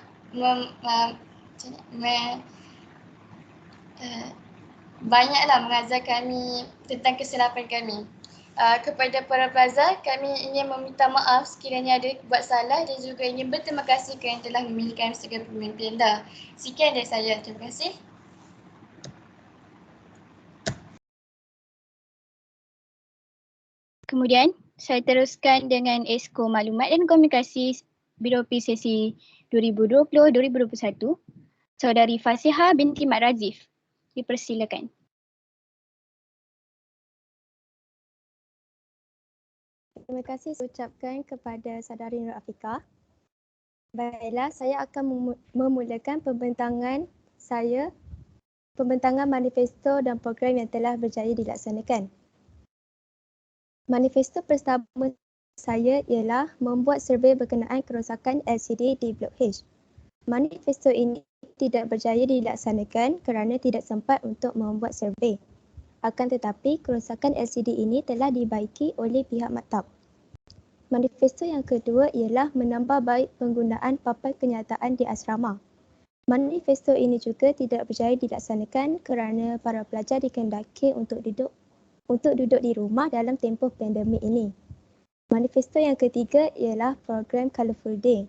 banyaklah mengajar kami tentang kesilapan kami. Kepada para pelajar, kami ingin meminta maaf sekiranya ada buat salah dan juga ingin berterima kasih kerana telah memilih kami sebagai pemimpin anda. Sekian dari saya. Terima kasih. Kemudian, saya teruskan dengan Exco Maklumat dan Komunikasi BDOP sesi 2020-2021, Saudari Fasihah binti Mat Razif. Dipersilakan. Terima kasih saya ucapkan kepada Saudari Nur Afika. Baiklah, saya akan memulakan pembentangan manifesto dan program yang telah berjaya dilaksanakan. Manifesto pertama saya ialah membuat survei berkenaan kerosakan LCD di Blok H. Manifesto ini tidak berjaya dilaksanakan kerana tidak sempat untuk membuat survei. Akan tetapi, kerosakan LCD ini telah dibaiki oleh pihak maktab. Manifesto yang kedua ialah menambah baik penggunaan papan kenyataan di asrama. Manifesto ini juga tidak berjaya dilaksanakan kerana para pelajar dikehendaki untuk duduk di rumah dalam tempoh pandemik ini. Manifesto yang ketiga ialah program Colourful Day.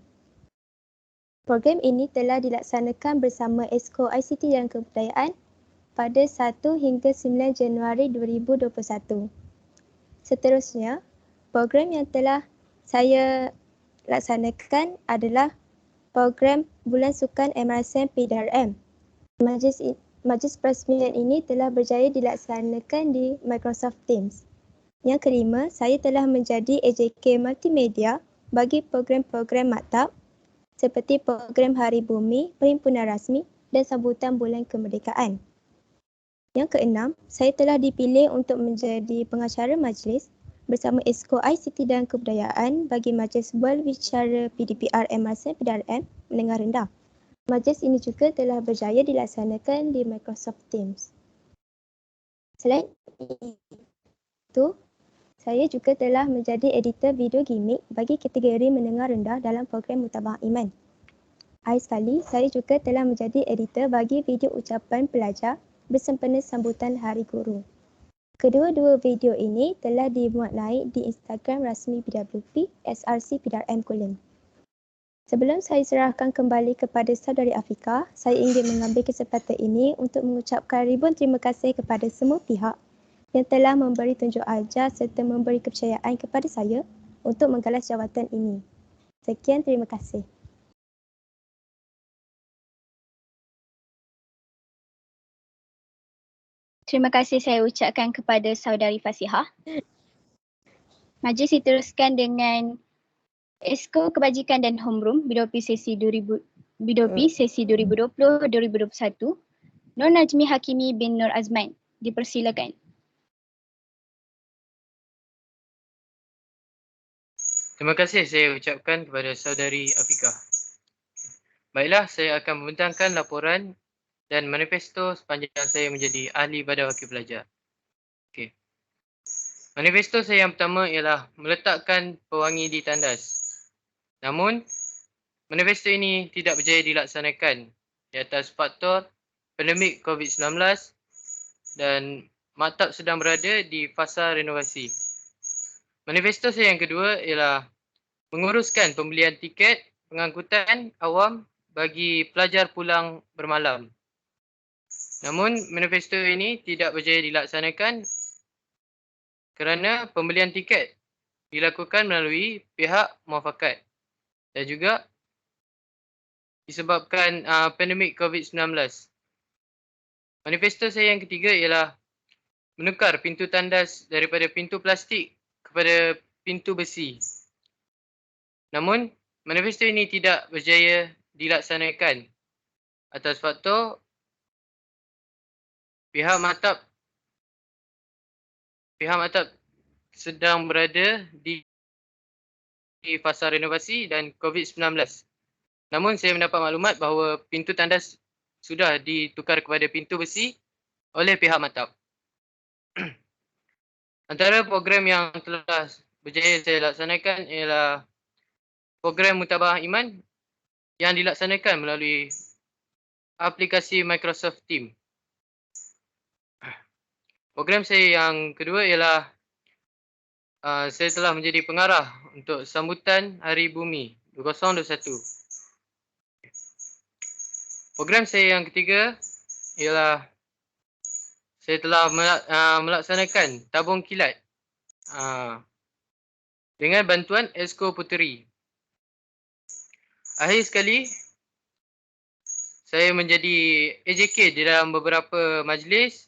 Program ini telah dilaksanakan bersama Exco ICT dan Kebudayaan pada 1 hingga 9 Januari 2021. Seterusnya, program yang telah saya laksanakan adalah program Bulan Sukan MRSM PDRM. Majlis Perasmian ini telah berjaya dilaksanakan di Microsoft Teams. Yang kelima, saya telah menjadi AJK Multimedia bagi program-program maktab seperti program Hari Bumi, Perhimpunan Rasmi dan Sambutan Bulan Kemerdekaan. Yang keenam, saya telah dipilih untuk menjadi pengacara majlis bersama Exco ICT dan Kebudayaan bagi majlis berbicara PDPR MRC PDRM menengah rendah. Majlis ini juga telah berjaya dilaksanakan di Microsoft Teams. Selain itu, saya juga telah menjadi editor video gimmick bagi kategori menengah rendah dalam program Mutabah Iman. Akhir sekali, saya juga telah menjadi editor bagi video ucapan pelajar bersempena sambutan Hari Guru. Kedua-dua video ini telah dimuat naik di Instagram rasmi PWP SRC PDRM Kulim. Sebelum saya serahkan kembali kepada Saudari Afika, saya ingin mengambil kesempatan ini untuk mengucapkan ribuan terima kasih kepada semua pihak yang telah memberi tunjuk ajar serta memberi kepercayaan kepada saya untuk menggalas jawatan ini. Sekian, terima kasih. Terima kasih saya ucapkan kepada Saudari Fasihah. Majlis diteruskan dengan Exco Kebajikan dan Homeroom BDOP sesi 2020-2021, Nur Najmi Hakimi bin Nur Azman. Dipersilakan. Terima kasih saya ucapkan kepada saudari Afika. Baiklah, saya akan membentangkan laporan dan manifesto sepanjang saya menjadi ahli badan wakil pelajar. Okey. Manifesto saya yang pertama ialah meletakkan pewangi di tandas. Namun, manifesto ini tidak berjaya dilaksanakan di atas faktor pandemik COVID-19 dan maktab sedang berada di fasa renovasi. Manifesto saya yang kedua ialah menguruskan pembelian tiket pengangkutan awam bagi pelajar pulang bermalam. Namun, manifesto ini tidak berjaya dilaksanakan kerana pembelian tiket dilakukan melalui pihak muafakat dan juga disebabkan pandemik COVID-19. Manifesto saya yang ketiga ialah menukar pintu tandas daripada pintu plastik kepada pintu besi. Namun, manifesto ini tidak berjaya dilaksanakan atas faktor pihak maktab sedang berada di fasa renovasi dan COVID-19. Namun, saya mendapat maklumat bahawa pintu tandas sudah ditukar kepada pintu besi oleh pihak maktab. Antara program yang telah berjaya saya laksanakan ialah program Mutabah Iman yang dilaksanakan melalui aplikasi Microsoft Teams. Program saya yang kedua ialah saya telah menjadi pengarah untuk sambutan Hari Bumi 2021. Program saya yang ketiga ialah saya telah melaksanakan tabung kilat dengan bantuan Esko Puteri. Akhir sekali, saya menjadi AJK di dalam beberapa majlis.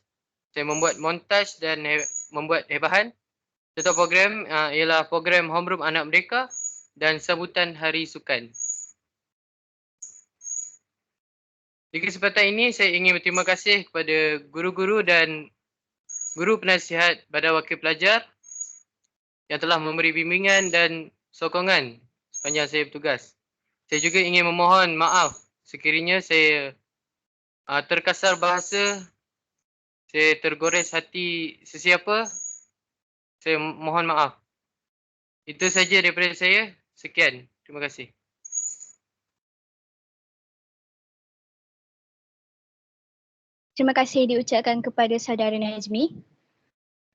Saya membuat montaj dan membuat hebahan. Satu program ialah program Homeroom Anak Merdeka dan sambutan Hari Sukan. Di kesempatan ini, saya ingin berterima kasih kepada guru-guru dan guru penasihat Badan Wakil Pelajar yang telah memberi bimbingan dan sokongan sepanjang saya bertugas. Saya juga ingin memohon maaf sekiranya saya terkasar bahasa, saya tergores hati sesiapa, saya mohon maaf. Itu saja daripada saya. Sekian. Terima kasih. Terima kasih diucapkan kepada saudara Najmi.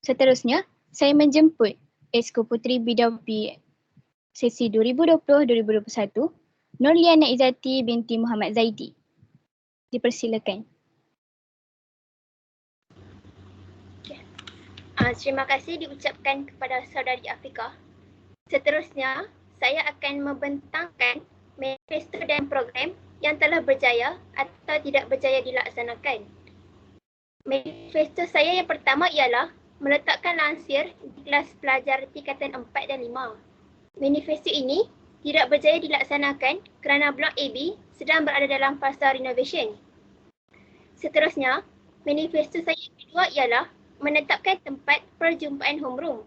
Seterusnya, saya menjemput Esko Puteri Bidawpi sesi 2020-2021, Nurliana Izzati binti Muhammad Zaidi. Dipersilakan. Terima kasih diucapkan kepada saudari Afika. Seterusnya, saya akan membentangkan manifesto dan program yang telah berjaya atau tidak berjaya dilaksanakan. Manifesto saya yang pertama ialah meletakkan lansir di kelas pelajar tingkatan 4 dan 5. Manifesto ini tidak berjaya dilaksanakan kerana blok AB sedang berada dalam fasa renovation. Seterusnya, manifesto saya yang kedua ialah menetapkan tempat perjumpaan homeroom.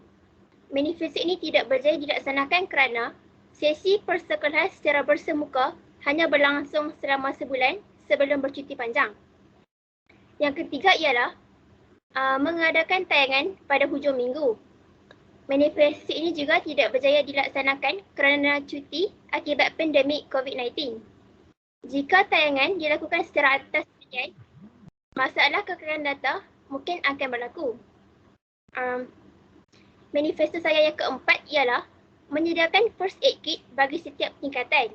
Manifesto ini tidak berjaya dilaksanakan kerana sesi persekolahan secara bersemuka hanya berlangsung selama sebulan sebelum bercuti panjang. Yang ketiga ialah mengadakan tayangan pada hujung minggu. Manifesto ini juga tidak berjaya dilaksanakan kerana cuti akibat pandemik COVID-19. Jika tayangan dilakukan secara atas talian, masalah kekerasan data mungkin akan berlaku. Manifesto saya yang keempat ialah menyediakan first aid kit bagi setiap tingkatan.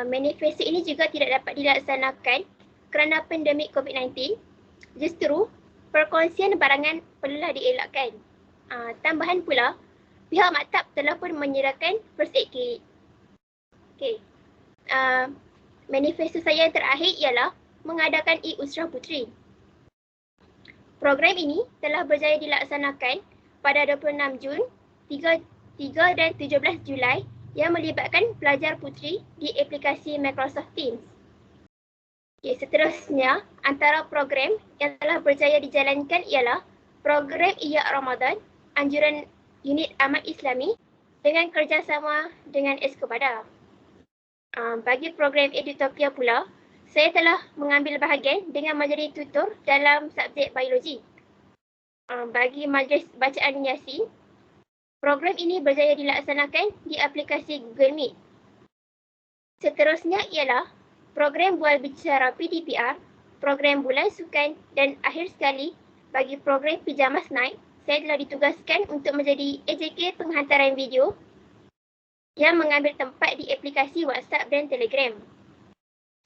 Manifesto ini juga tidak dapat dilaksanakan kerana pandemik COVID-19. Justru, perkongsian barangan perlulah dielakkan. Tambahan pula, pihak maktab telah pun menyediakan first aid kit. Okay. Manifesto saya yang terakhir ialah mengadakan e-Usrah Puteri. Program ini telah berjaya dilaksanakan pada 26 Jun, 3 dan 17 Julai yang melibatkan pelajar puteri di aplikasi Microsoft Teams. Okay, seterusnya, antara program yang telah berjaya dijalankan ialah program Ihya Ramadan, anjuran unit amal Islami dengan kerjasama dengan Esko Pada. Bagi program Edutopia pula, saya telah mengambil bahagian dengan menjadi tutor dalam subjek biologi. Bagi majlis bacaan Yasin, program ini berjaya dilaksanakan di aplikasi Google Meet. Seterusnya ialah program bual bicara PDPR, program bulan sukan dan akhir sekali bagi program Pijamas Night, saya telah ditugaskan untuk menjadi AJK penghantaran video yang mengambil tempat di aplikasi WhatsApp dan Telegram.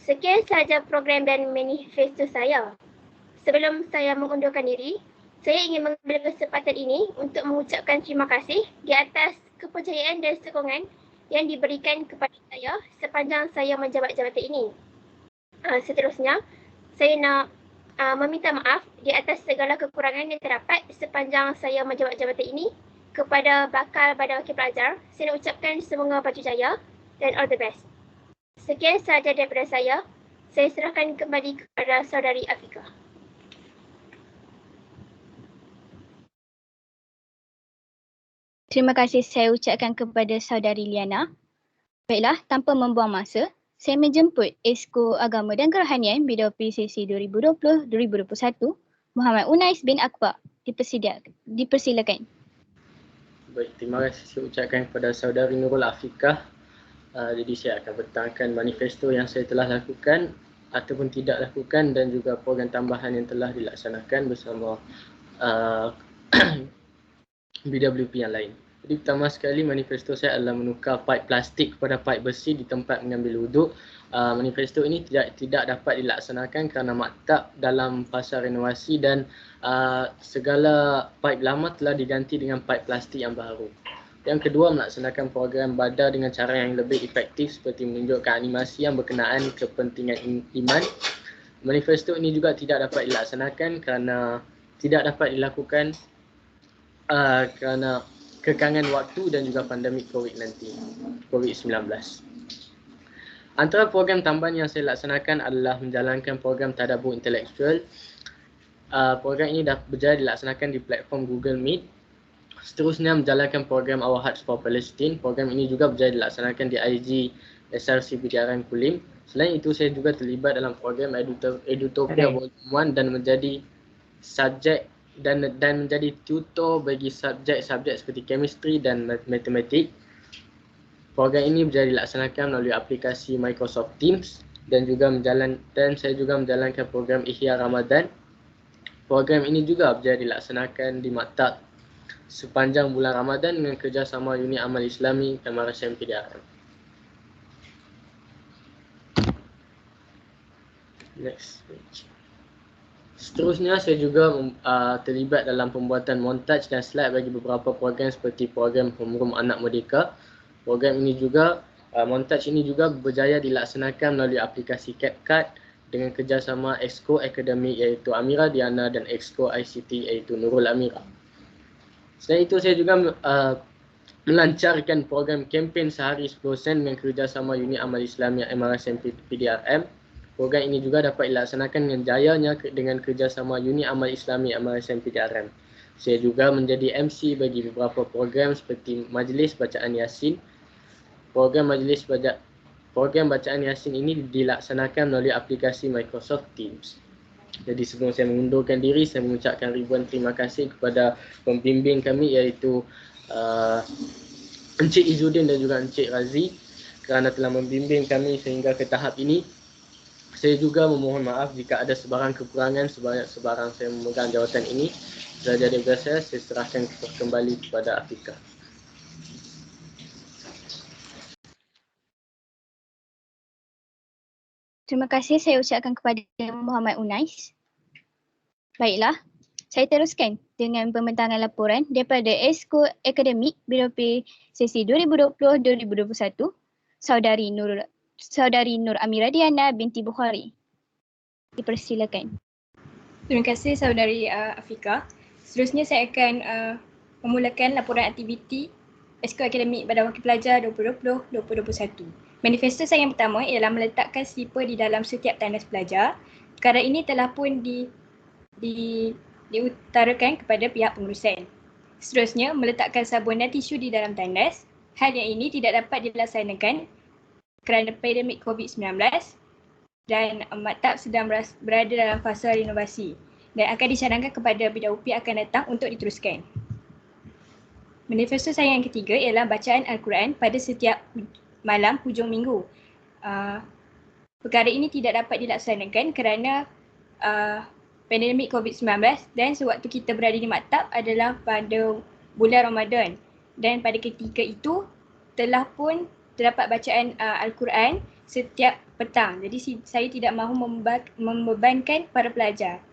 Sekian sahaja program dan manifesto saya. Sebelum saya mengundurkan diri, saya ingin mengambil kesempatan ini untuk mengucapkan terima kasih di atas kepercayaan dan sokongan yang diberikan kepada saya sepanjang saya menjabat jabatan ini. Seterusnya, saya nak meminta maaf di atas segala kekurangan yang terdapat sepanjang saya menjabat jabatan ini. Kepada bakal Badan Wakil Pelajar, saya nak ucapkan semoga baju jaya dan all the best. Sekian sahaja daripada saya serahkan kembali kepada saudari Afika. Terima kasih saya ucapkan kepada saudari Liana. Baiklah, tanpa membuang masa, saya menjemput Esko Agama dan Kerohanian BDOP sesi 2020-2021, Muhammad Unais bin Akbar. Dipersilakan. Baik, terima kasih saya ucapkan kepada saudari Nurul Afikah. Jadi saya akan bertangkan manifesto yang saya telah lakukan ataupun tidak lakukan dan juga program tambahan yang telah dilaksanakan bersama BWP yang lain. Jadi pertama sekali manifesto saya adalah menukar paip plastik kepada paip besi di tempat mengambil wuduk. Manifesto ini tidak dapat dilaksanakan kerana maktab dalam fasa renovasi dan segala paip lama telah diganti dengan paip plastik yang baru. Yang kedua, melaksanakan program BADA dengan cara yang lebih efektif seperti menunjukkan animasi yang berkenaan kepentingan iman. Manifesto ini juga tidak dapat dilaksanakan kerana tidak dapat dilakukan kerana kekangan waktu dan juga pandemik COVID-19. Antara program tambahan yang saya laksanakan adalah menjalankan program tadabbur intelektual. Program ini dah berjaya dilaksanakan di platform Google Meet. Seterusnya menjalankan program Our Hearts for Palestine. Program ini juga berjaya dilaksanakan di IG SRC PDRM Kulim. Selain itu, saya juga terlibat dalam program Edutopia Volume 1 dan menjadi subjek dan menjadi tutor bagi subjek-subjek seperti chemistry dan matematik. Program ini berjaya dilaksanakan melalui aplikasi Microsoft Teams dan saya juga menjalankan program Ihya Ramadan. Program ini juga berjaya dilaksanakan di maktab sepanjang bulan Ramadan dengan kerjasama Unit Amal Islami MRSM PDRM. Next page. Seterusnya saya juga terlibat dalam pembuatan montaj dan slide bagi beberapa program seperti program Homeroom Anak Merdeka. Program ini juga, montaj ini juga berjaya dilaksanakan melalui aplikasi CapCut dengan kerjasama Exco Akademik iaitu Amira Diana dan Exco ICT iaitu Nurul Amira. Selain itu, saya juga melancarkan program kempen sehari 10 sen dengan kerjasama Unit Amal Islami MRSM PDRM. Program ini juga dapat dilaksanakan dengan jayanya dengan kerjasama Unit Amal Islami MRSM PDRM. Saya juga menjadi MC bagi beberapa program seperti Majlis Bacaan Yasin. Program Bacaan Yasin ini dilaksanakan melalui aplikasi Microsoft Teams. Jadi sebelum saya mengundurkan diri, saya mengucapkan ribuan terima kasih kepada pembimbing kami iaitu Encik Izzuddin dan juga Encik Razi kerana telah membimbing kami sehingga ke tahap ini. Saya juga memohon maaf jika ada sebarang kekurangan sebarang saya memegang jawatan ini. Sahaja daripada saya serahkan kembali kepada Afika. Terima kasih saya ucapkan kepada Muhammad Unais. Baiklah, saya teruskan dengan pembentangan laporan daripada Exco Akademik BDOP sesi 2020-2021, Saudari Nur Amira Diana binti Bukhari. Dipersilakan. Terima kasih Saudari Afika. Seterusnya saya akan memulakan laporan aktiviti Exco Akademik Badan Wakil Pelajar 2020-2021. Manifesto saya yang pertama ialah meletakkan slipper di dalam setiap tandas pelajar. Perkara ini telah pun diutarakan kepada pihak pengurusan. Seterusnya, meletakkan sabun dan tisu di dalam tandas. Hal yang ini tidak dapat dilaksanakan kerana pandemik COVID-19 dan maktab sedang berada dalam fasa renovasi dan akan dicanangkan kepada bidang UPI akan datang untuk diteruskan. Manifesto saya yang ketiga ialah bacaan Al-Quran pada setiap malam hujung minggu. Perkara ini tidak dapat dilaksanakan kerana pandemik COVID-19 dan sewaktu kita berada di maktab adalah pada bulan Ramadan. Dan pada ketika itu telah pun terdapat bacaan Al-Quran setiap petang. Jadi saya tidak mahu membebankan para pelajar.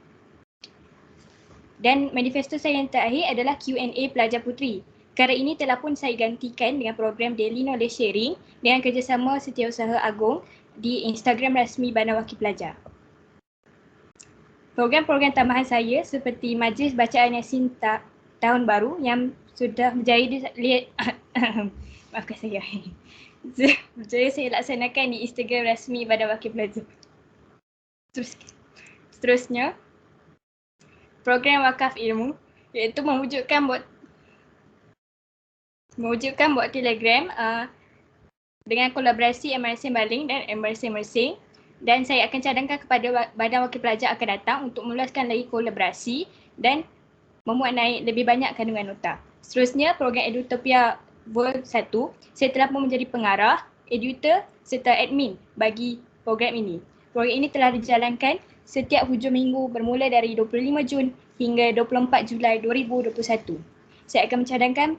Dan manifesto saya yang terakhir adalah Q&A pelajar puteri. Perkara ini telah pun saya gantikan dengan program Daily Knowledge Sharing dengan kerjasama Setiausaha Agung di Instagram rasmi Badan Wakil Pelajar. Program-program tambahan saya seperti Majlis Bacaan Yasin Tahun Baru yang sudah berjaya maafkan saya. Berjaya saya laksanakan di Instagram rasmi Badan Wakil Pelajar. Seterusnya, program wakaf ilmu iaitu mewujudkan bot Telegram dengan kolaborasi MRC Baling dan MRC Mersing, dan saya akan cadangkan kepada Badan Wakil Pelajar akan datang untuk meluaskan lagi kolaborasi dan memuat naik lebih banyak kandungan nota. Seterusnya, program Edutopia World 1, saya telah pun menjadi pengarah, editor serta admin bagi program ini. Program ini telah dijalankan setiap hujung minggu bermula dari 25 Jun hingga 24 Julai 2021. Saya akan mencadangkan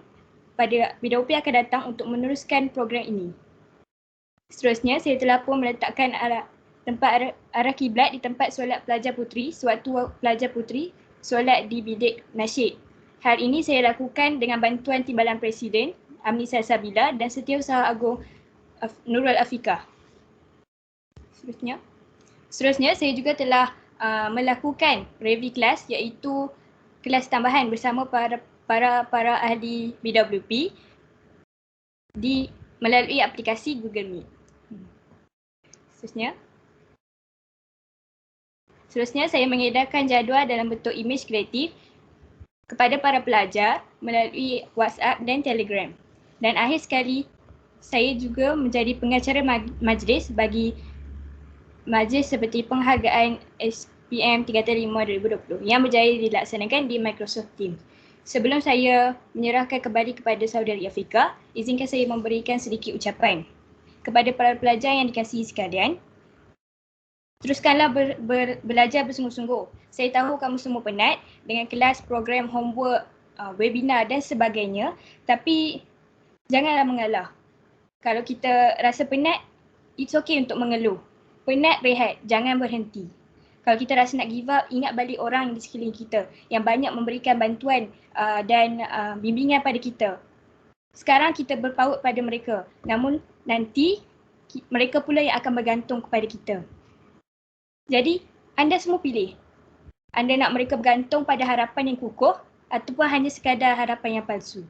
pada bidang UPI akan datang untuk meneruskan program ini. Seterusnya, saya telah pun meletakkan tempat arah kiblat di tempat solat pelajar puteri sewaktu pelajar puteri solat di bilik nasyid. Hal ini saya lakukan dengan bantuan Timbalan Presiden Amni Salsabila dan Setiausaha Agung Nurul Afiqah. Seterusnya saya juga telah melakukan review kelas iaitu kelas tambahan bersama para ahli BWP melalui aplikasi Google Meet. Seterusnya saya mengedarkan jadual dalam bentuk imej kreatif kepada para pelajar melalui WhatsApp dan Telegram. Dan akhir sekali, saya juga menjadi pengacara majlis bagi majlis seperti penghargaan SPM 3/5 2020 yang berjaya dilaksanakan di Microsoft Teams. Sebelum saya menyerahkan kembali kepada Saudari Afika, izinkan saya memberikan sedikit ucapan. Kepada para pelajar yang dikasihi sekalian, teruskanlah belajar bersungguh-sungguh. Saya tahu kamu semua penat dengan kelas, program, homework, webinar dan sebagainya. Tapi janganlah mengalah. Kalau kita rasa penat, it's okay untuk mengeluh. Penat, rehat. Jangan berhenti. Kalau kita rasa nak give up, ingat balik orang di sekeliling kita yang banyak memberikan bantuan dan bimbingan pada kita. Sekarang kita berpaut pada mereka. Namun nanti mereka pula yang akan bergantung kepada kita. Jadi, anda semua pilih. Anda nak mereka bergantung pada harapan yang kukuh ataupun hanya sekadar harapan yang palsu.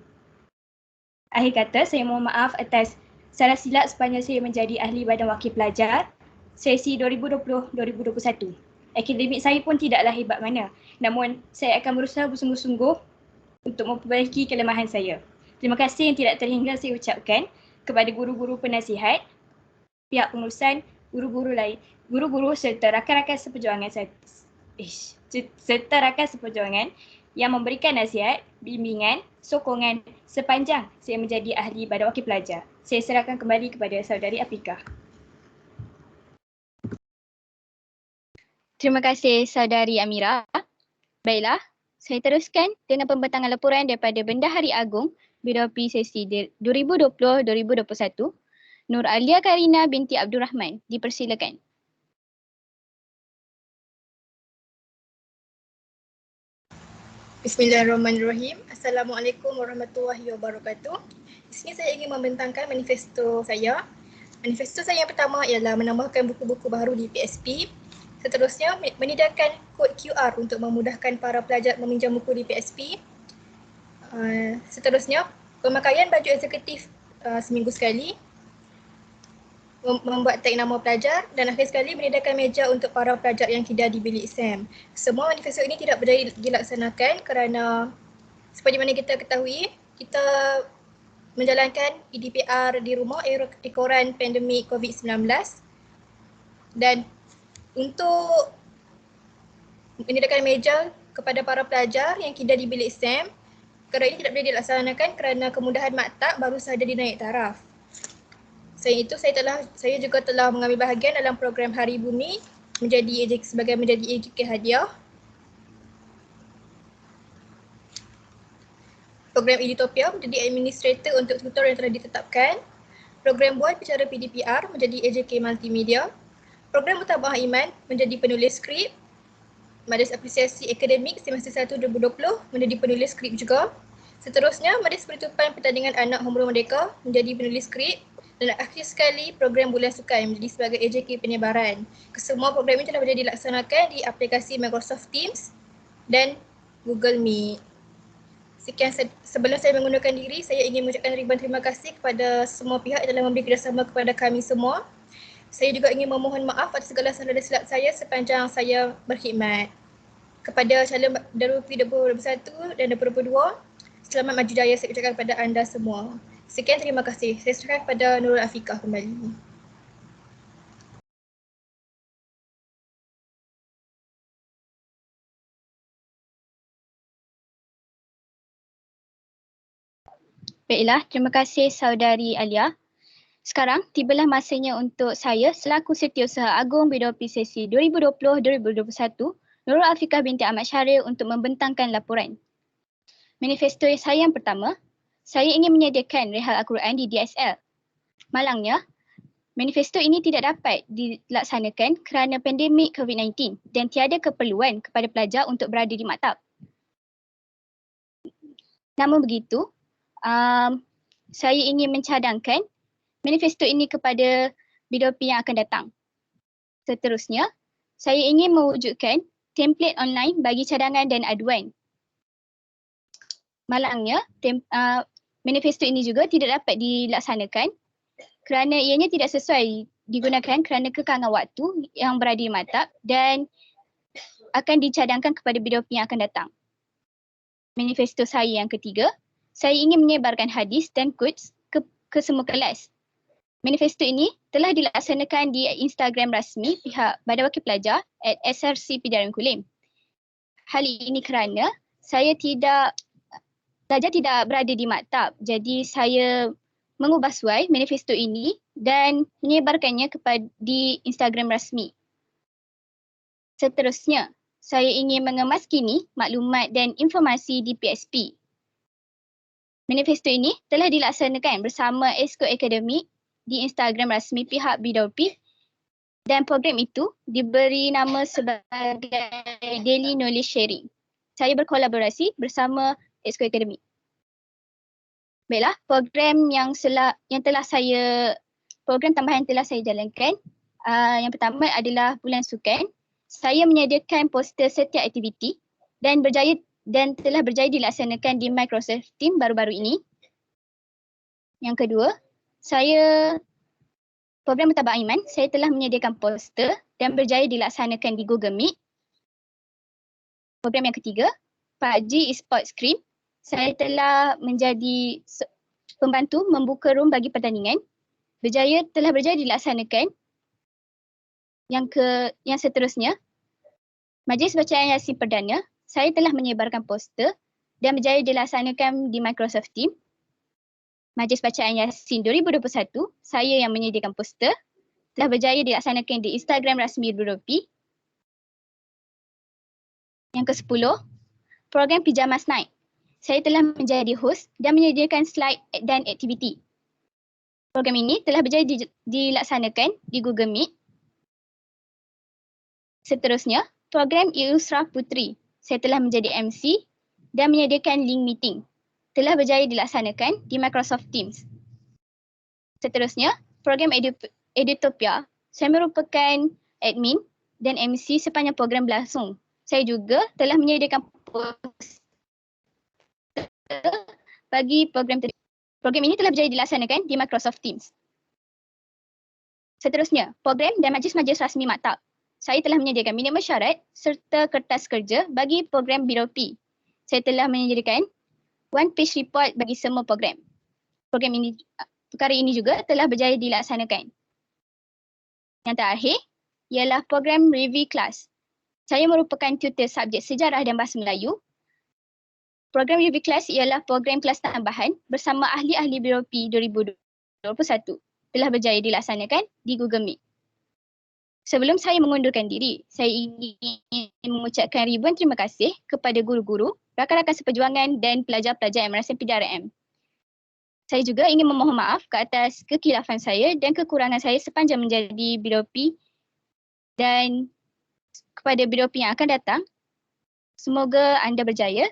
Akhir kata, saya mohon maaf atas salah silap sepanjang saya menjadi ahli Badan Wakil Pelajar sesi 2020-2021. Akademik saya pun tidaklah hebat mana. Namun, saya akan berusaha bersungguh-sungguh untuk memperbaiki kelemahan saya. Terima kasih yang tidak terhingga saya ucapkan kepada guru-guru penasihat, pihak pengurusan, guru-guru lain, guru-guru serta rakan-rakan seperjuangan yang memberikan nasihat, bimbingan, sokongan sepanjang saya menjadi ahli Badan Wakil Pelajar. Saya serahkan kembali kepada Saudari Afika. Terima kasih Saudari Amira. Baiklah, saya teruskan dengan pembentangan laporan daripada Bendahari Agung BWP sesi 2020-2021, Nur Alia Karina binti Abdul Rahman. Dipersilakan. Bismillahirrahmanirrahim. Assalamualaikum warahmatullahi wabarakatuh. Di sini saya ingin membentangkan manifesto saya. Manifesto saya yang pertama ialah menambahkan buku-buku baru di PSP. Seterusnya, menyediakan kod QR untuk memudahkan para pelajar meminjam buku di PSP. Seterusnya, pemakaian baju eksekutif seminggu sekali. Membuat tag nama pelajar dan akhir sekali menyediakan meja untuk para pelajar yang tidak di bilik SAM. Semua manifesto ini tidak berjaya dilaksanakan kerana seperti mana kita ketahui, kita menjalankan EDPR di rumah ekoran pandemik COVID-19 dan untuk menyediakan meja kepada para pelajar yang kidal di bilik SEM. Perkara ini tidak boleh dilaksanakan kerana kemudahan maktab baru sahaja dinaik taraf. Selain itu, saya juga telah mengambil bahagian dalam program Hari Bumi sebagai menjadi AJK hadiah. Program Edutopia menjadi administrator untuk tutor yang telah ditetapkan. Program Buat Bicara PDPR menjadi AJK Multimedia. Program Mutabah Iman menjadi penulis skrip. Majlis Apresiasi Akademik semester 1 2020 menjadi penulis skrip juga. Seterusnya, Majlis Penutupan Pertandingan Anak Homeroom Merdeka menjadi penulis skrip. Dan akhir sekali, program Bulan Sukan menjadi sebagai AJK penyebaran. Kesemua program ini telah berjaya dilaksanakan di aplikasi Microsoft Teams dan Google Meet. Sekian sebelum saya mengundurkan diri, saya ingin mengucapkan ribuan terima kasih kepada semua pihak yang telah memberi kerjasama kepada kami semua. Saya juga ingin memohon maaf atas segala salah dan silap saya sepanjang saya berkhidmat. Kepada calon Darul-P 2021 dan 2022, selamat maju jaya saya ucapkan kepada anda semua. Sekian, terima kasih. Saya serahkan kepada Nurul Afiqah kembali. Baiklah, terima kasih Saudari Alia. Sekarang tibalah masanya untuk saya selaku Setiausaha Agung B2P sesi 2020-2021 Nurul Afiqah binti Ahmad Syahril untuk membentangkan laporan. Manifesto saya yang pertama, saya ingin menyediakan rehal Al-Quran di DSL. Malangnya, manifesto ini tidak dapat dilaksanakan kerana pandemik COVID-19 dan tiada keperluan kepada pelajar untuk berada di maktab. Namun begitu, saya ingin mencadangkan manifesto ini kepada B2P yang akan datang. Seterusnya, saya ingin mewujudkan template online bagi cadangan dan aduan. Malangnya, manifesto ini juga tidak dapat dilaksanakan kerana ianya tidak sesuai digunakan kerana kekangan waktu yang berada di maktab dan akan dicadangkan kepada B2P yang akan datang. Manifesto saya yang ketiga, saya ingin menyebarkan hadis dan quotes ke semua kelas. Manifesto ini telah dilaksanakan di Instagram rasmi pihak Badan Wakil Pelajar @SRC PDRM Kulim. Hal ini kerana pelajar tidak berada di maktab, jadi saya mengubah suai manifesto ini dan menyebarkannya di Instagram rasmi. Seterusnya, saya ingin mengemaskini maklumat dan informasi di PSP. Manifesto ini telah dilaksanakan bersama Esko Akademik di Instagram rasmi pihak B2P dan program itu diberi nama sebagai Daily Knowledge Sharing. Saya berkolaborasi bersama Esko Akademik. Baiklah, program tambahan yang telah saya jalankan. Yang pertama adalah Bulan Sukan. Saya menyediakan poster setiap aktiviti dan telah berjaya dilaksanakan di Microsoft Teams baru-baru ini. Yang kedua, program Mutabak Iman, saya telah menyediakan poster dan berjaya dilaksanakan di Google Meet. Program yang ketiga, PUBG Esports Scrim, saya telah menjadi pembantu membuka room bagi pertandingan. Telah berjaya dilaksanakan. Yang seterusnya, Majlis Bacaan Yasin Perdana, saya telah menyebarkan poster dan berjaya dilaksanakan di Microsoft Teams. Majlis Bacaan Yasin 2021, saya yang menyediakan poster, telah berjaya dilaksanakan di Instagram rasmi B2P. Yang ke-10, program Pijamas Night. Saya telah menjadi host dan menyediakan slide dan aktiviti. Program ini telah berjaya dilaksanakan di Google Meet. Seterusnya, program Yusra Putri. Saya telah menjadi MC dan menyediakan link meeting. Telah berjaya dilaksanakan di Microsoft Teams. Seterusnya, program Edutopia. Saya merupakan admin dan MC sepanjang program berlangsung. Saya juga telah menyediakan poster bagi program tersebut. Program ini telah berjaya dilaksanakan di Microsoft Teams. Seterusnya, program dan majlis-majlis rasmi maktab. Saya telah menyediakan minimum syarat serta kertas kerja bagi program B2P. Saya telah menyediakan one page report bagi semua program. perkara ini juga telah berjaya dilaksanakan. Yang terakhir ialah program review kelas. Saya merupakan tutor subjek sejarah dan bahasa Melayu. Program review kelas ialah program kelas tambahan bersama ahli-ahli BOP 2021 telah berjaya dilaksanakan di Google Meet. Sebelum saya mengundurkan diri, saya ingin mengucapkan ribuan terima kasih kepada guru-guru, rakan-rakan seperjuangan dan pelajar-pelajar MRSM PDRM. Saya juga ingin memohon maaf ke atas kekhilafan saya dan kekurangan saya sepanjang menjadi BOP dan kepada BOP yang akan datang, semoga anda berjaya.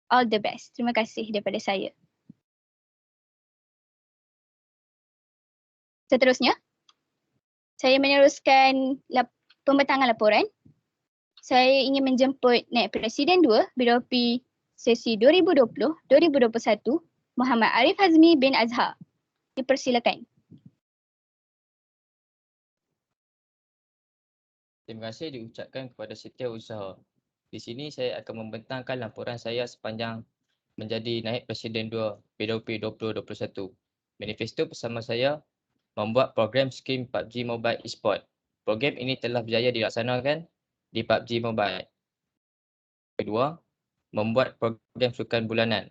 All the best. Terima kasih daripada saya. Seterusnya, saya meneruskan pembentangan laporan. Saya ingin menjemput Naib Presiden 2 BOP sesi 2020-2021 Muhammad Arif Hazmi bin Azhar. Dipersilakan. Terima kasih diucapkan kepada Setiausaha. Di sini saya akan membentangkan laporan saya sepanjang menjadi Naib Presiden 2 BOP 2021. Manifesto bersama saya membuat program skim PUBG Mobile Esport. Program ini telah berjaya dilaksanakan di PUBG Mobile. Kedua, membuat program sukan bulanan.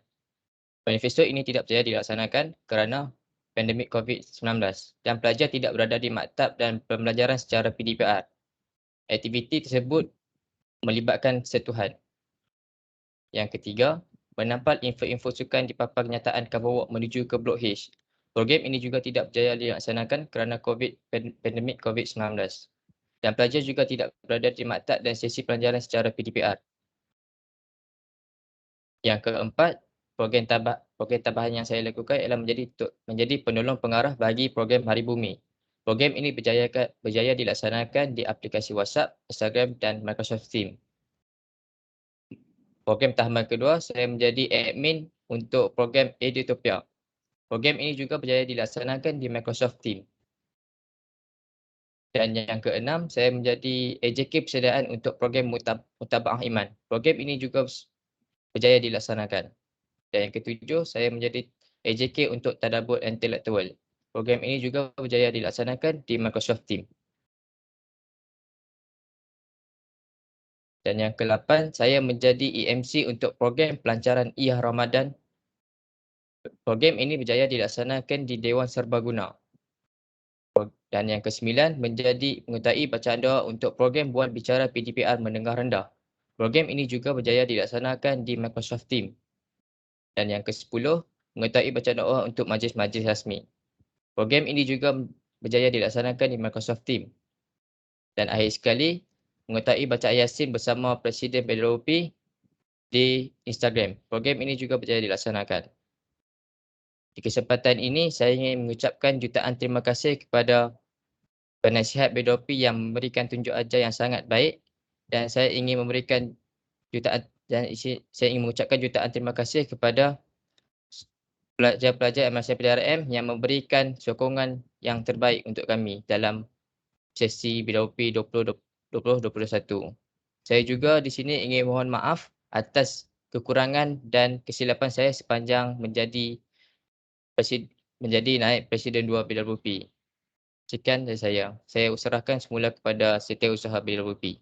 Manifesto ini tidak berjaya dilaksanakan kerana pandemik COVID-19 dan pelajar tidak berada di maktab dan pembelajaran secara PDPR. Aktiviti tersebut melibatkan sentuhan. Yang ketiga, menampal info-info sukan di papan kenyataan cover walk menuju ke Blok H. Program ini juga tidak berjaya dilaksanakan kerana pandemik COVID-19. Dan pelajar juga tidak berada di maktab dan sesi pelajaran secara PDPR. Yang keempat, program tambahan yang saya lakukan ialah menjadi penolong pengarah bagi program Hari Bumi. Program ini berjaya dilaksanakan di aplikasi WhatsApp, Instagram dan Microsoft Teams. Program tahapan kedua, saya menjadi admin untuk program Edutopia. Program ini juga berjaya dilaksanakan di Microsoft Teams. Dan yang keenam, saya menjadi AJK persediaan untuk program Mutabaah Iman. Program ini juga berjaya dilaksanakan. Dan yang ketujuh, saya menjadi AJK untuk Tadabbur Intelektual. Program ini juga berjaya dilaksanakan di Microsoft Teams. Dan yang ke-8, saya menjadi EMC untuk program pelancaran Iyah Ramadan. Program ini berjaya dilaksanakan di Dewan Serbaguna. Dan yang ke-9, menjadi pengetai bacaan doa untuk program Bual Bicara PDPR Mendengar Rendah. Program ini juga berjaya dilaksanakan di Microsoft Teams. Dan yang ke-10, mengetai bacaan doa untuk majlis-majlis rasmi. Program ini juga berjaya dilaksanakan di Microsoft Teams. Dan akhir sekali, mengetai bacaan Yasin bersama Presiden BOP di Instagram. Program ini juga berjaya dilaksanakan. Di kesempatan ini, saya ingin mengucapkan jutaan terima kasih kepada penasihat BOP yang memberikan tunjuk ajar yang sangat baik dan saya ingin mengucapkan jutaan terima kasih kepada pelajar-pelajar MRSM PDRM yang memberikan sokongan yang terbaik untuk kami dalam sesi BOP 2021. Saya juga di sini ingin mohon maaf atas kekurangan dan kesilapan saya sepanjang menjadi Naib Presiden 2 BOP. Sekian dari saya. Saya serahkan semula kepada Setiausaha BOP.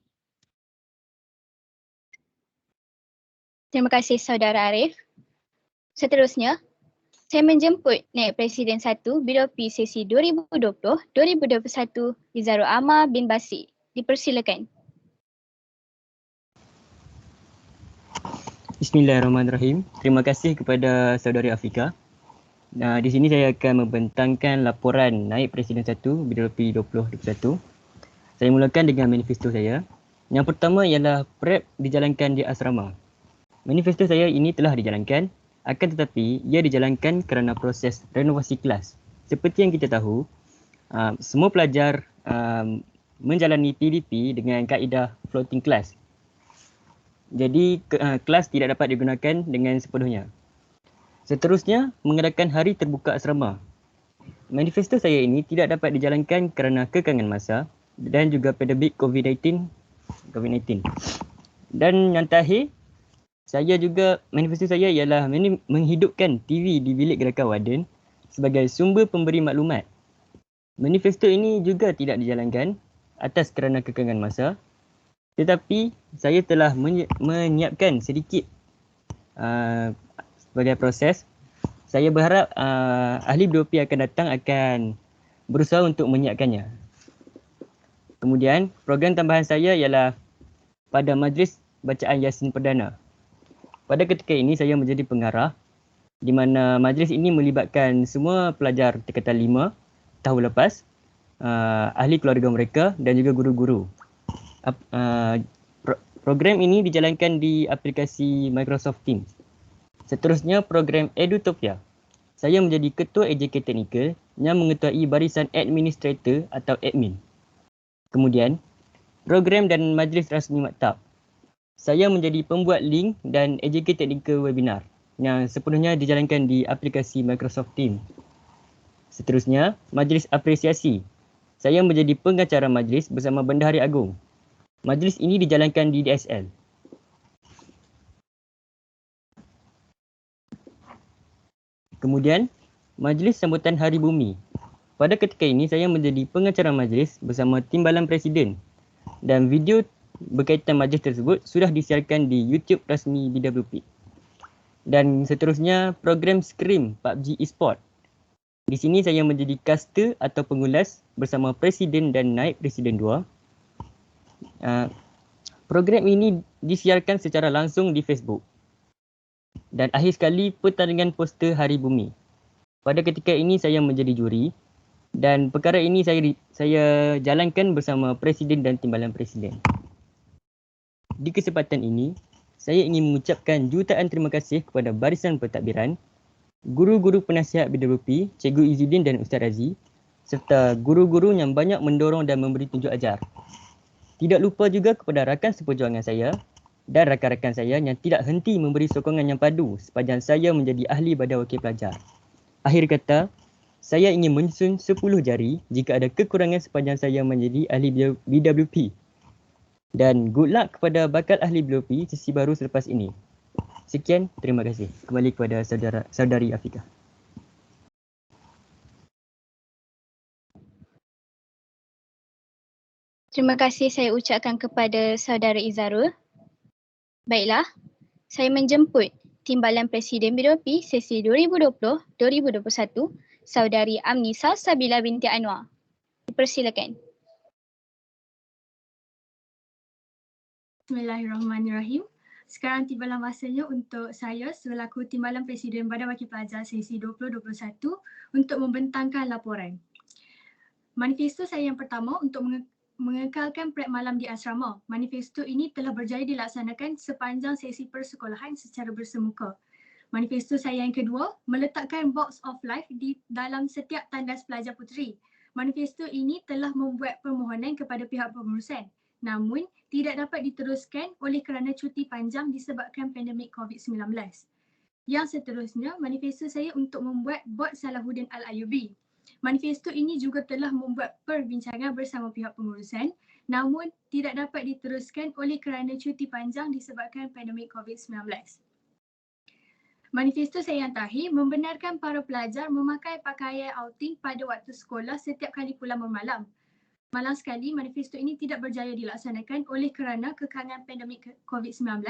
Terima kasih Saudara Arif. Seterusnya, saya menjemput Naib Presiden 1 BOP sesi 2020-2021 Izharul Amar bin Basir. Dipersilakan. Bismillahirrahmanirrahim. Terima kasih kepada Saudari Afika. Di sini saya akan membentangkan laporan Naib Presiden 1 BOP 2021. Saya mulakan dengan manifesto saya. Yang pertama ialah PrEP dijalankan di asrama. Manifesto saya ini telah dijalankan, akan tetapi ia dijalankan kerana proses renovasi kelas. Seperti yang kita tahu, semua pelajar menjalani PDP dengan kaedah floating class. Jadi kelas tidak dapat digunakan dengan sepenuhnya. Seterusnya, mengadakan hari terbuka asrama. Manifesto saya ini tidak dapat dijalankan kerana kekangan masa dan juga pandemik COVID-19. Dan yang terakhir, manifesto saya ialah menghidupkan TV di bilik gerakan Warden sebagai sumber pemberi maklumat. Manifesto ini juga tidak dijalankan atas kerana kekangan masa, tetapi saya telah menyiapkan sedikit sebagai proses. Saya berharap ahli BOP akan datang akan berusaha untuk menyiapkannya. Kemudian program tambahan saya ialah pada majlis bacaan Yasin Perdana. Pada ketika ini saya menjadi pengarah di mana majlis ini melibatkan semua pelajar tingkatan 5 tahun lepas, ahli keluarga mereka dan juga guru-guru. Program ini dijalankan di aplikasi Microsoft Teams. Seterusnya program Edutopia. Saya menjadi ketua AJK Teknikal yang mengetuai barisan administrator atau admin. Kemudian, program dan majlis rasmi maktab. Saya menjadi pembuat link dan AJK Teknikal webinar yang sepenuhnya dijalankan di aplikasi Microsoft Teams. Seterusnya, majlis apresiasi. Saya menjadi pengacara majlis bersama Bendahari Agung. Majlis ini dijalankan di DSL. Kemudian, majlis sambutan Hari Bumi. Pada ketika ini, saya menjadi pengacara majlis bersama Timbalan Presiden. Dan video berkaitan majlis tersebut sudah disiarkan di YouTube rasmi BWP. Dan seterusnya, program Scrim PUBG eSport. Di sini saya menjadi caster atau pengulas bersama Presiden dan Naib Presiden 2. Program ini disiarkan secara langsung di Facebook. Dan akhir sekali pertandingan poster Hari Bumi. Pada ketika ini saya menjadi juri dan perkara ini saya jalankan bersama Presiden dan Timbalan Presiden. Di kesempatan ini, saya ingin mengucapkan jutaan terima kasih kepada Barisan Pentadbiran, guru-guru penasihat BWP, Cikgu Izzuddin dan Ustaz Razi, serta guru-guru yang banyak mendorong dan memberi tunjuk ajar. Tidak lupa juga kepada rakan seperjuangan saya dan rakan-rakan saya yang tidak henti memberi sokongan yang padu sepanjang saya menjadi ahli badan wakil pelajar. Akhir kata, saya ingin menyusun 10 jari jika ada kekurangan sepanjang saya menjadi ahli BWP. Dan good luck kepada bakal ahli BWP sesi baru selepas ini. Sekian, terima kasih. Kembali kepada saudari Afika. Terima kasih saya ucapkan kepada saudara Izarul. Baiklah, saya menjemput Timbalan Presiden BWP sesi 2020-2021, saudari Amnisa Sabila binti Anwar. Dipersilakan. Bismillahirrahmanirrahim. Sekarang tibalah masanya untuk saya selaku Timbalan Presiden Badan Wakil Pelajar sesi 2021 untuk membentangkan laporan. Manifesto saya yang pertama untuk mengekalkan prep malam di asrama. Manifesto ini telah berjaya dilaksanakan sepanjang sesi persekolahan secara bersemuka. Manifesto saya yang kedua, meletakkan box of life di dalam setiap tandas pelajar puteri. Manifesto ini telah membuat permohonan kepada pihak pengurusan. Namun, tidak dapat diteruskan oleh kerana cuti panjang disebabkan pandemik COVID-19. Yang seterusnya, manifesto saya untuk membuat bot Salahuddin Al-Ayubi. Manifesto ini juga telah membuat perbincangan bersama pihak pengurusan, namun tidak dapat diteruskan oleh kerana cuti panjang disebabkan pandemik COVID-19. Manifesto saya yang terakhir membenarkan para pelajar memakai pakaian outing pada waktu sekolah setiap kali pulang bermalam. Malang sekali, manifesto ini tidak berjaya dilaksanakan oleh kerana kekangan pandemik COVID-19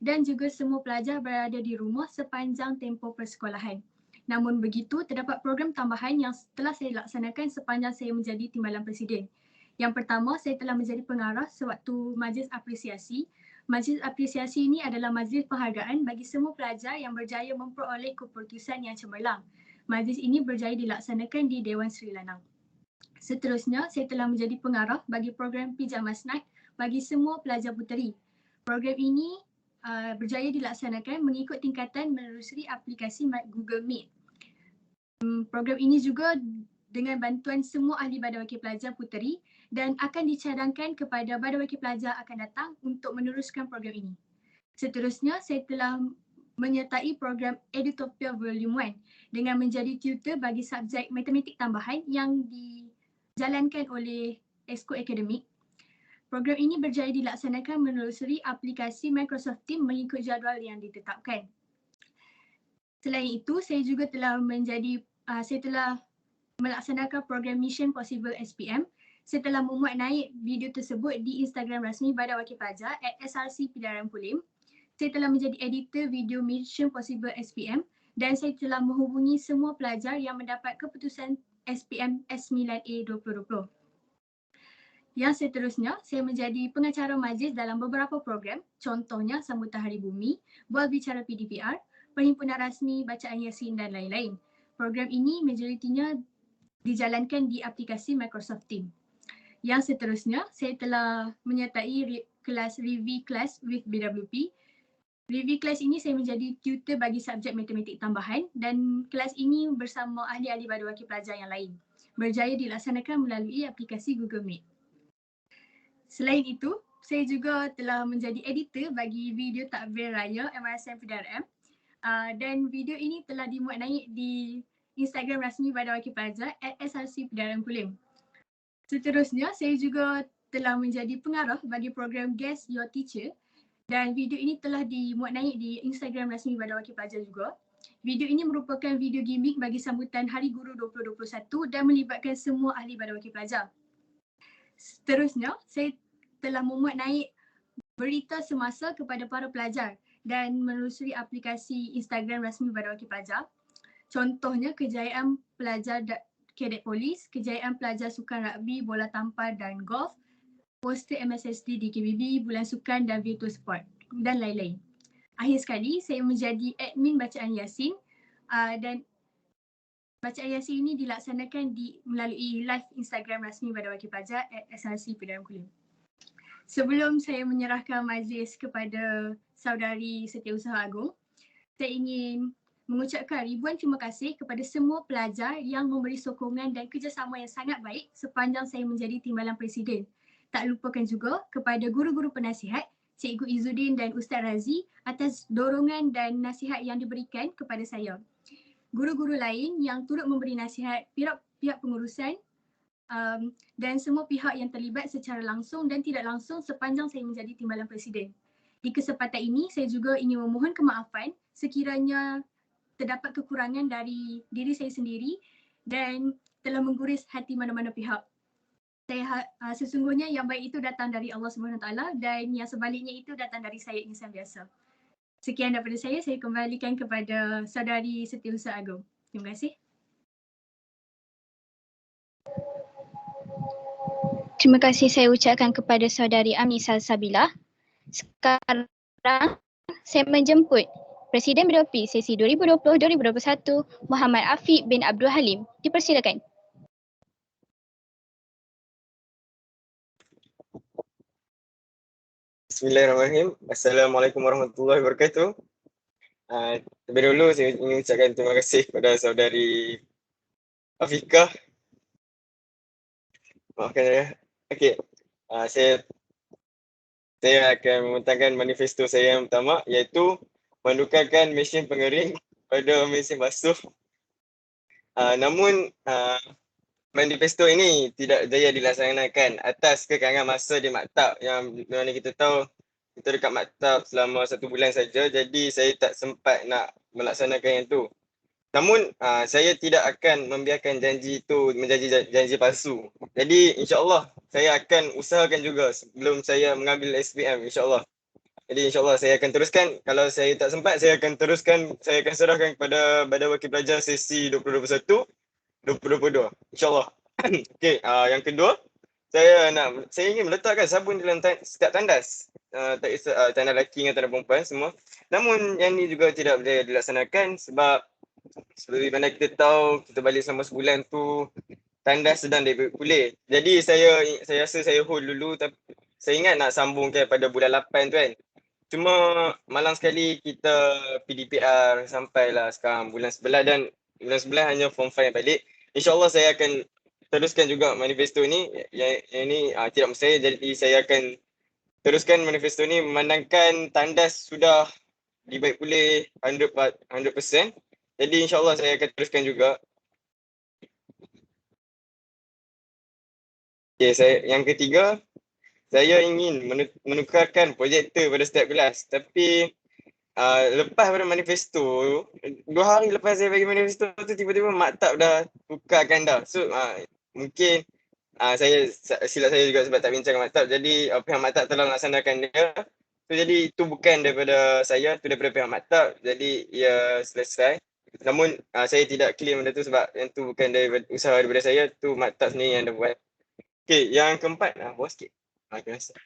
dan juga semua pelajar berada di rumah sepanjang tempoh persekolahan. Namun begitu, terdapat program tambahan yang telah saya laksanakan sepanjang saya menjadi Timbalan Presiden. Yang pertama, saya telah menjadi pengarah sewaktu majlis apresiasi. Majlis apresiasi ini adalah majlis penghargaan bagi semua pelajar yang berjaya memperoleh keputusan yang cemerlang. Majlis ini berjaya dilaksanakan di Dewan Sri Lanang. Seterusnya, saya telah menjadi pengarah bagi program Pijamas Night bagi semua pelajar puteri. Program ini berjaya dilaksanakan mengikut tingkatan menelusuri aplikasi Google Meet. Program ini juga dengan bantuan semua ahli badan wakil pelajar puteri dan akan dicadangkan kepada badan wakil pelajar akan datang untuk meneruskan program ini. Seterusnya, saya telah menyertai program Edutopia Volume 1 dengan menjadi tutor bagi subjek matematik tambahan yang dijalankan oleh Exco Akademik. Program ini berjaya dilaksanakan menelusuri aplikasi Microsoft Teams mengikut jadual yang ditetapkan. Selain itu, saya juga telah menjadi saya telah melaksanakan program Mission Possible SPM. Saya telah memuat naik video tersebut di Instagram rasmi Badan Wakil Pelajar @SRC PDRM Kulim. Saya telah menjadi editor video Mission Possible SPM dan saya telah menghubungi semua pelajar yang mendapat keputusan SPM S9A 2020. Yang seterusnya, saya menjadi pengacara majlis dalam beberapa program, contohnya Sambutan Hari Bumi, Bual Bicara PDPR, Perhimpunan Rasmi Bacaan Yasin dan lain-lain. Program ini majoritinya dijalankan di aplikasi Microsoft Teams. Yang seterusnya, saya telah menyertai kelas Review Class with BWP. Review Class ini saya menjadi tutor bagi subjek matematik tambahan dan kelas ini bersama ahli-ahli Badan Wakil Pelajar yang lain. Berjaya dilaksanakan melalui aplikasi Google Meet. Selain itu, saya juga telah menjadi editor bagi video takbir raya MRSM PDRM dan video ini telah dimuat naik di Instagram rasmi Badan Wakil Pelajar @SRC PDRM Kulim. Seterusnya, saya juga telah menjadi pengarah bagi program Guess Your Teacher dan video ini telah dimuat naik di Instagram rasmi Badan Wakil Pelajar juga. Video ini merupakan video gimmick bagi sambutan Hari Guru 2021 dan melibatkan semua ahli Badan Wakil Pelajar. Seterusnya, saya telah memuat naik berita semasa kepada para pelajar dan menelusuri aplikasi Instagram rasmi Badan Wakil Pelajar. Contohnya kejayaan pelajar Kadet Polis, kejayaan pelajar sukan rugby, bola tampar dan golf, poster MSSD di KBB, bulan sukan dan virtual sport dan lain-lain. Akhir sekali, saya menjadi admin bacaan Yasin dan bacaan Yasin ini dilaksanakan melalui live Instagram rasmi Badan Wakil Pelajar @SRC PDRM Kulim. Sebelum saya menyerahkan majlis kepada Saudari Setiausaha Agong, saya ingin mengucapkan ribuan terima kasih kepada semua pelajar yang memberi sokongan dan kerjasama yang sangat baik sepanjang saya menjadi timbalan presiden. Tak lupakan juga kepada guru-guru penasihat, Cikgu Izzuddin dan Ustaz Razi atas dorongan dan nasihat yang diberikan kepada saya. Guru-guru lain yang turut memberi nasihat, pihak pengurusan dan semua pihak yang terlibat secara langsung dan tidak langsung sepanjang saya menjadi timbalan presiden. Di kesempatan ini, saya juga ingin memohon kemaafan sekiranya terdapat kekurangan dari diri saya sendiri dan telah mengguris hati mana-mana pihak. Sesungguhnya yang baik itu datang dari Allah SWT dan yang sebaliknya itu datang dari saya insan biasa. Sekian daripada saya kembalikan kepada Saudari Setiausaha Agong. Terima kasih. Terima kasih saya ucapkan kepada Saudari Ami Salsabila. Sekarang saya menjemput Presiden BWP sesi 2020-2021 Muhammad Afiq bin Abdul Halim. Dipersilakan. Bismillahirrahmanirrahim. Assalamualaikum warahmatullahi wabarakatuh. Terlebih dahulu saya ingin ucapkan terima kasih kepada Saudari Afikah. Maafkan saya. Okey. Saya akan membentangkan manifesto saya yang pertama iaitu menukarkan mesin pengering pada mesin basuh. Namun manifesto ini tidak jaya dilaksanakan atas kekangan masa di maktab yang mana kita tahu kita dekat maktab selama 1 bulan saja, jadi saya tak sempat nak melaksanakan yang tu. Namun saya tidak akan membiarkan janji itu menjadi janji palsu. Jadi insya-Allah saya akan usahakan juga sebelum saya mengambil SPM, insya-Allah. Jadi insya-Allah saya akan teruskan. Kalau saya tak sempat, saya akan teruskan. Saya akan serahkan kepada Badan Wakil Pelajar sesi 2021-2022. InsyaAllah. Okey, yang kedua, saya ingin meletakkan sabun dalam setiap tandas. Tak kisah tandas lelaki dengan tandas perempuan semua. Namun yang ni juga tidak boleh dilaksanakan sebab seperti mana kita tahu, kita balik selama sebulan tu tandas sedang dipulih. Jadi saya rasa saya hold dulu, tapi saya ingat nak sambungkan pada bulan 8 tu kan. Cuma malang sekali kita PDPR sampailah sekarang bulan 11 dan bulan 11 hanya form 5 balik. InsyaAllah saya akan teruskan juga manifesto ni. Yang ini tidak mustahil, jadi saya akan teruskan manifesto ni memandangkan tandas sudah dibaik pulih 100%. Jadi insyaAllah saya akan teruskan juga. Okay, yang ketiga, saya ingin menukarkan projektor pada setiap kelas, tapi lepas pada manifesto, 2 hari lepas saya bagi manifesto tu tiba-tiba maktab dah tukarkan dah. So mungkin silap saya juga sebab tak bincang dengan maktab. Jadi pihak maktab telah melaksanakan dia. So, jadi itu bukan daripada saya, itu daripada pihak maktab. Jadi ia selesai. Namun saya tidak claim benda tu sebab yang tu bukan daripada usaha daripada saya, tu maktab sendiri yang dah buat. Okay, yang keempat, bawah sikit. Terima kasih.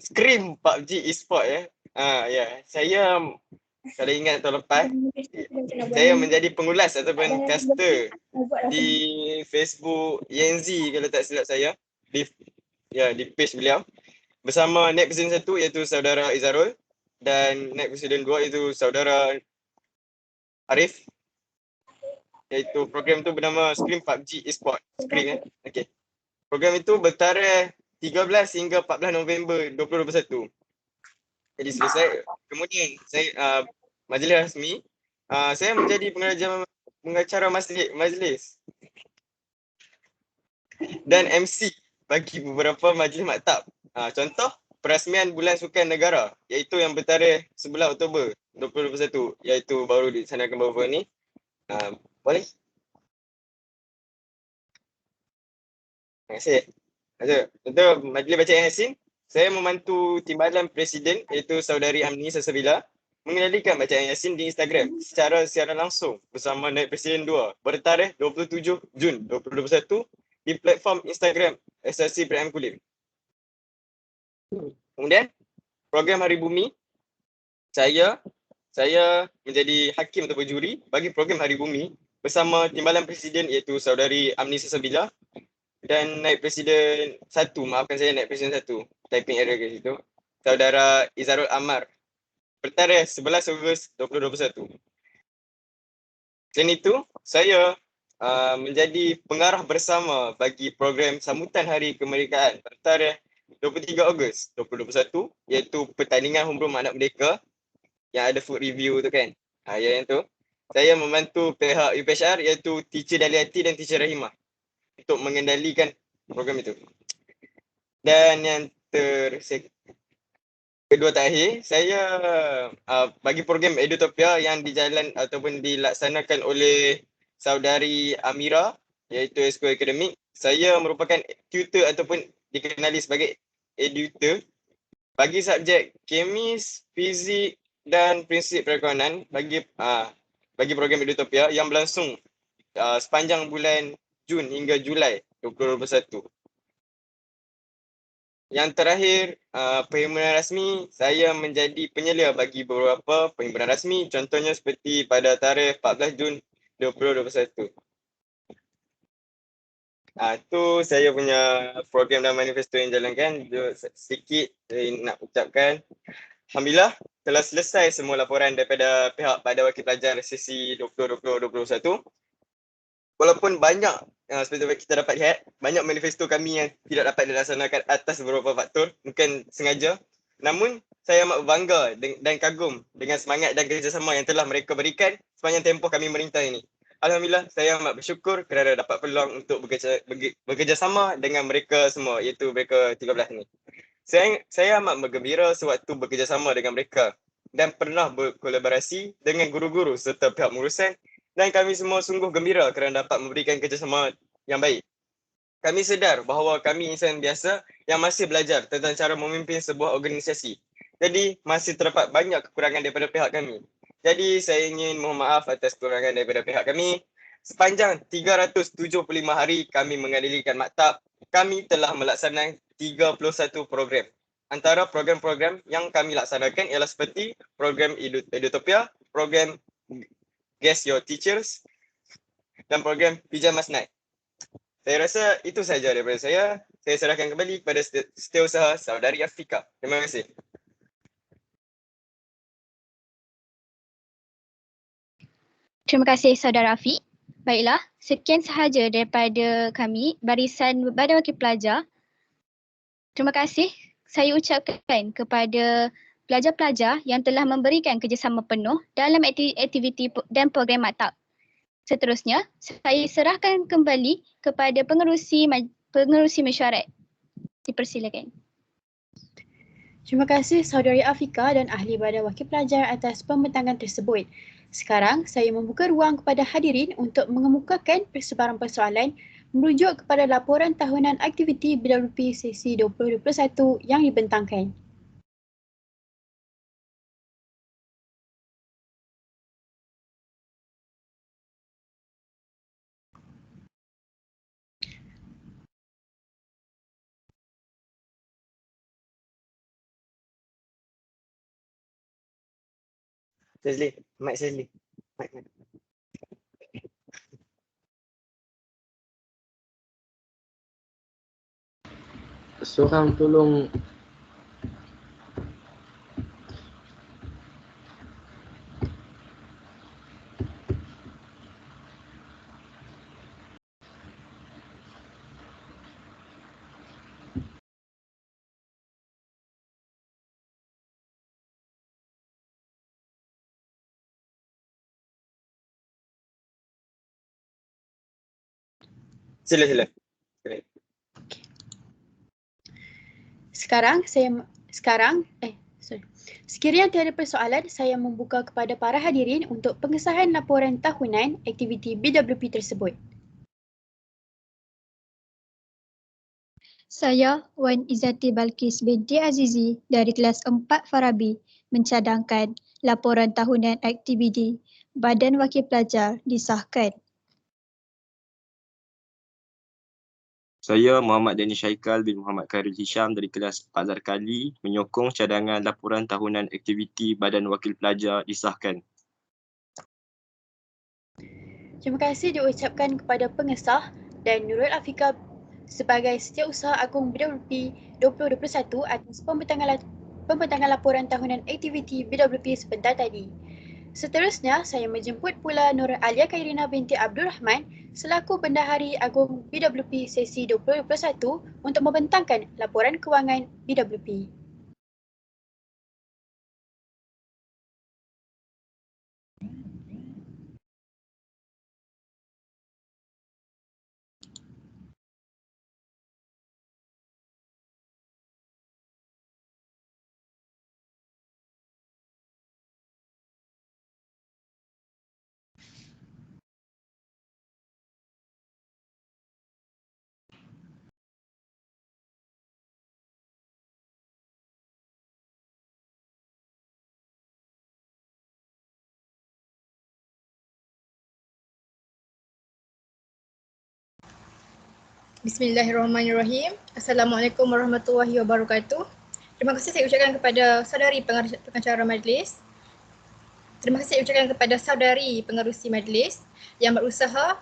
Scream PUBG eSport saya kalau ingat tahun lepas saya menjadi pengulas ataupun caster di Facebook YNZ kalau tak silap saya, di page beliau bersama Naib Presiden 1 iaitu saudara Izarul dan Naib Presiden 2 iaitu saudara Arif, iaitu program tu bernama Scream PUBG eSport. Scream okey. Program itu bertarikh 13 hingga 14 November 2021. Jadi selesai. Kemudian saya majlis rasmi, saya menjadi pengacara majlis dan MC bagi beberapa majlis maktab. Contoh perasmian Bulan Sukan Negara iaitu yang bertarikh 11 Oktober 2021, iaitu baru dilaksanakan baru-baru ni. Boleh? Terima kasih. Untuk majlis bacaan Yasin, saya membantu Timbalan Presiden iaitu Saudari Amni Sasabila mengendalikan bacaan Yasin di Instagram secara siaran langsung bersama Naib Presiden 2 bertarikh 27 Jun 2021 di platform Instagram SRC PDRM Kulim. Kemudian program Hari Bumi, saya menjadi hakim atau juri bagi program Hari Bumi bersama Timbalan Presiden iaitu Saudari Amni Sasabila dan Naib Presiden 1, maafkan saya Naib Presiden 1, typing error ke situ, saudara Izarul Ammar bertarikh 11 Ogos 2021. Selain itu, saya menjadi pengarah bersama bagi program sambutan Hari Kemerdekaan bertarikh 23 Ogos 2021 iaitu pertandingan Homeroom Anak Merdeka yang ada food review tu kan. Yang tu. Saya membantu pihak UPHR iaitu Teacher Daliati dan Teacher Rahimah untuk mengendalikan program itu. Dan yang kedua terakhir, saya bagi program Edutopia yang dilaksanakan oleh Saudari Amira iaitu Esko Akademik. Saya merupakan tutor ataupun dikenali sebagai edutor bagi subjek Kemis, Fizik dan Prinsip Perkawanan bagi program Edutopia yang berlangsung sepanjang bulan Jun hingga Julai 2021. Yang terakhir, perhimpunan rasmi, saya menjadi penyelia bagi beberapa perhimpunan rasmi, contohnya seperti pada tarikh 14 Jun 2021. Itu saya punya program dan manifesto yang jalankan. Sedikit saya nak ucapkan, alhamdulillah telah selesai semua laporan daripada pihak Badan Wakil Pelajar sesi 2020-2021. Walaupun banyak seperti kita dapat lihat, banyak manifesto kami yang tidak dapat dilaksanakan atas beberapa faktor, bukan sengaja. Namun saya amat bangga dan kagum dengan semangat dan kerjasama yang telah mereka berikan sepanjang tempoh kami merintah ini. Alhamdulillah, saya amat bersyukur kerana dapat peluang untuk bekerjasama dengan mereka semua, iaitu mereka 13 ini. Saya amat bergembira sewaktu bekerjasama dengan mereka dan pernah berkolaborasi dengan guru-guru serta pihak pengurusan, dan kami semua sungguh gembira kerana dapat memberikan kerjasama yang baik. Kami sedar bahawa kami insan biasa yang masih belajar tentang cara memimpin sebuah organisasi. Jadi masih terdapat banyak kekurangan daripada pihak kami. Jadi saya ingin mohon maaf atas kekurangan daripada pihak kami. Sepanjang 375 hari kami mengendalikan maktab, kami telah melaksanakan 31 program. Antara program-program yang kami laksanakan ialah seperti program Edutopia, program Guess Your Teachers dan program Pijamas Night. Saya rasa itu sahaja daripada saya. Saya serahkan kembali kepada Setiausaha Saudari Afika. Terima kasih. Terima kasih Saudara Afiq. Baiklah, sekian sahaja daripada kami, Barisan Badan Wakil Pelajar. Terima kasih saya ucapkan kepada pelajar-pelajar yang telah memberikan kerjasama penuh dalam aktiviti dan program maktab. Seterusnya, saya serahkan kembali kepada pengerusi mesyuarat. Dipersilakan. Terima kasih Saudari Afika dan Ahli Badan Wakil Pelajar atas pembentangan tersebut. Sekarang saya membuka ruang kepada hadirin untuk mengemukakan persebaran persoalan merujuk kepada laporan tahunan aktiviti BWP sesi 2021 yang dibentangkan. Sezli, mic Sezli. Mic. Seorang tolong Sila. Sekiranya tiada persoalan, saya membuka kepada para hadirin untuk pengesahan laporan tahunan aktiviti BWP tersebut. Saya Wan Izzati Balkis binti Azizi dari kelas 4 Farabi mencadangkan laporan tahunan aktiviti Badan Wakil Pelajar disahkan. Saya Muhammad Danish Haikal bin Muhammad Khairul Hisham dari kelas 4 Zarkali menyokong cadangan laporan tahunan aktiviti Badan Wakil Pelajar disahkan. Terima kasih diucapkan kepada pengesah dan Nurul Afika sebagai Setiausaha Agung BWP 2021 atas pembentangan laporan tahunan aktiviti BWP sebentar tadi. Seterusnya, saya menjemput pula Nur Alia Khairina binti Abdul Rahman selaku Bendahari Agung BWP sesi 2021 untuk membentangkan laporan kewangan BWP. Bismillahirrahmanirrahim. Assalamualaikum warahmatullahi wabarakatuh. Terima kasih saya ucapkan kepada saudari pengacara majlis. Terima kasih saya ucapkan kepada saudari pengerusi majlis yang berusaha,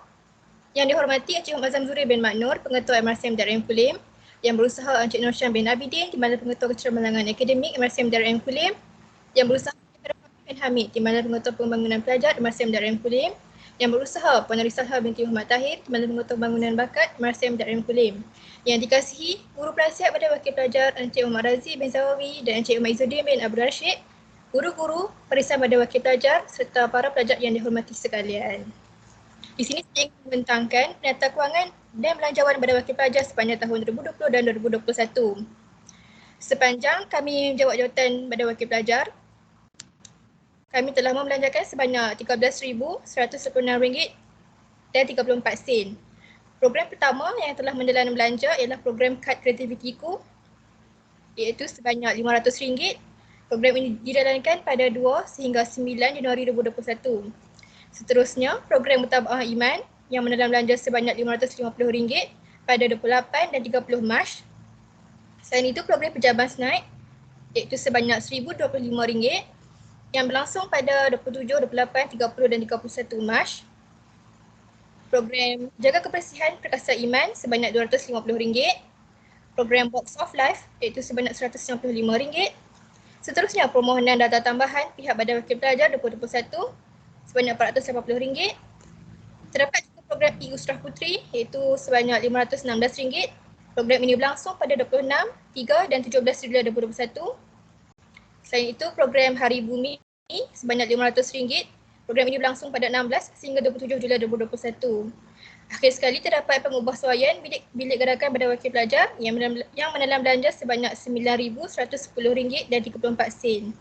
yang dihormati Encik Muhammad Zamzuri bin Maknur, Pengetua MRCM Darul Kulim, yang berusaha Encik Nur Syam bin Abidin, di mana Pengetua Kecerdasan Akademik MRCM Darul Kulim, yang berusaha bin Hamid, di mana Pengetua Pembangunan Pelajar MRCM Darul Kulim, yang berusaha Puan Risalha binti Muhammad Tahir, di mana Pengetua Pembangunan Bakat MRCM Darul Kulim, yang dikasihi Guru Penasihat pada Wakil Pelajar Encik Umar Razi bin Zawawi dan Encik Umar Izzuddin bin Abdul Rashid, guru-guru, perisan pada Wakil Pelajar serta para pelajar yang dihormati sekalian. Di sini saya ingin membentangkan penata kewangan dan belanjawan pada Wakil Pelajar sepanjang tahun 2020 dan 2021. Sepanjang kami menjawab jawatan pada Wakil Pelajar, kami telah membelanjakan sebanyak RM13,196 dan 34 sen. Program pertama yang telah menjalani belanja ialah program Kad Kreativitiku, iaitu sebanyak RM500. Program ini dijalankan pada 2 sehingga 9 Januari 2021. Seterusnya, program Mutabaah Iman yang menelan belanja sebanyak RM550 pada 28 dan 30 Mac. Selain itu, program Pejaban Snack iaitu sebanyak RM1,025 yang berlangsung pada 27, 28, 30 dan 31 Mac. Program Jaga Kebersihan Perkasa Iman sebanyak RM250. Program Box of Life iaitu sebanyak RM195. Seterusnya, permohonan data tambahan pihak Badan Wakil Pelajar 2021 sebanyak RM480. Terdapat juga program E-Usrah Puteri iaitu sebanyak RM516. Program ini berlangsung pada 26, 3 dan 17 Julai 2021. Selain itu, program Hari Bumi sebanyak RM500. Program ini berlangsung pada 16 sehingga 27 Julai 2021. Akhir sekali terdapat pengubahsuaian bilik gerakan pada wakil pelajar yang menelan belanja sebanyak RM9,110.34.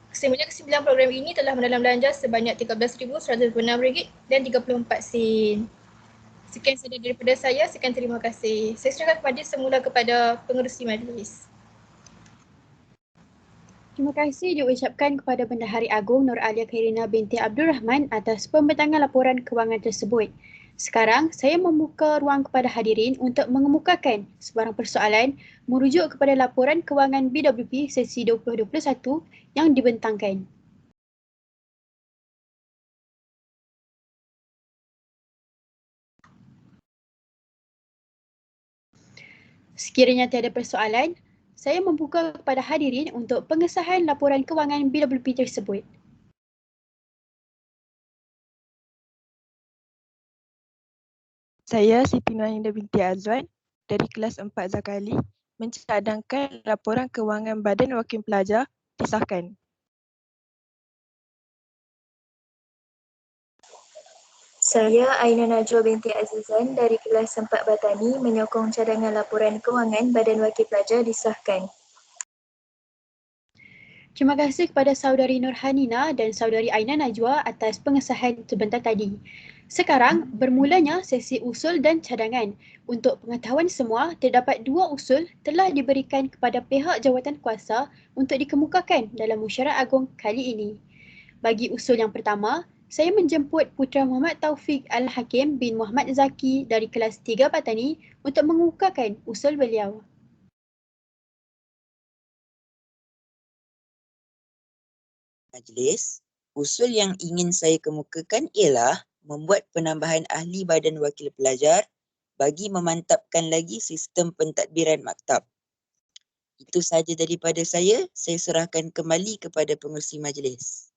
Kesembilan program ini telah menelan belanja sebanyak RM13,126.34. Sekian sahaja daripada saya. Sekian terima kasih. Saya serahkan kepada semula kepada pengerusi majlis. Terima kasih diucapkan kepada Bendahari Agung Nur Alia Khairina binti Abdul Rahman atas pembentangan laporan kewangan tersebut. Sekarang, saya membuka ruang kepada hadirin untuk mengemukakan sebarang persoalan merujuk kepada laporan kewangan BWP sesi 2021 yang dibentangkan. Sekiranya tiada persoalan, saya membuka kepada hadirin untuk pengesahan laporan kewangan BWP tersebut. Saya Siti Nurhaliza binti Azwan dari kelas 4 Zakali mencadangkan laporan kewangan Badan Wakil Pelajar disahkan. Saya Aina Najwa binti Azizan dari kelas 4 Batani menyokong cadangan laporan kewangan Badan Wakil Pelajar disahkan. Terima kasih kepada saudari Nurhanina dan saudari Aina Najwa atas pengesahan sebentar tadi. Sekarang bermulanya sesi usul dan cadangan. Untuk pengetahuan semua, terdapat 2 usul telah diberikan kepada pihak jawatan kuasa untuk dikemukakan dalam mesyuarat agung kali ini. Bagi usul yang pertama, saya menjemput Putra Muhammad Taufik Al-Hakim bin Muhammad Zaki dari kelas 3 Batani untuk mengemukakan usul beliau. Majlis, usul yang ingin saya kemukakan ialah membuat penambahan ahli Badan Wakil Pelajar bagi memantapkan lagi sistem pentadbiran maktab. Itu sahaja daripada saya serahkan kembali kepada pengerusi majlis.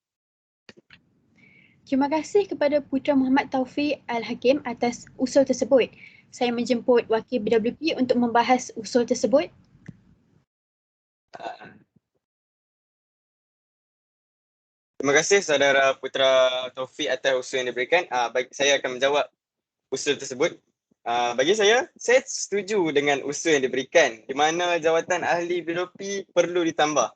Terima kasih kepada Putra Muhammad Taufik Al-Hakim atas usul tersebut. Saya menjemput Wakil BWP untuk membahas usul tersebut. Terima kasih saudara Putra Taufik atas usul yang diberikan. Saya akan menjawab usul tersebut. Bagi saya setuju dengan usul yang diberikan di mana jawatan ahli BWP perlu ditambah.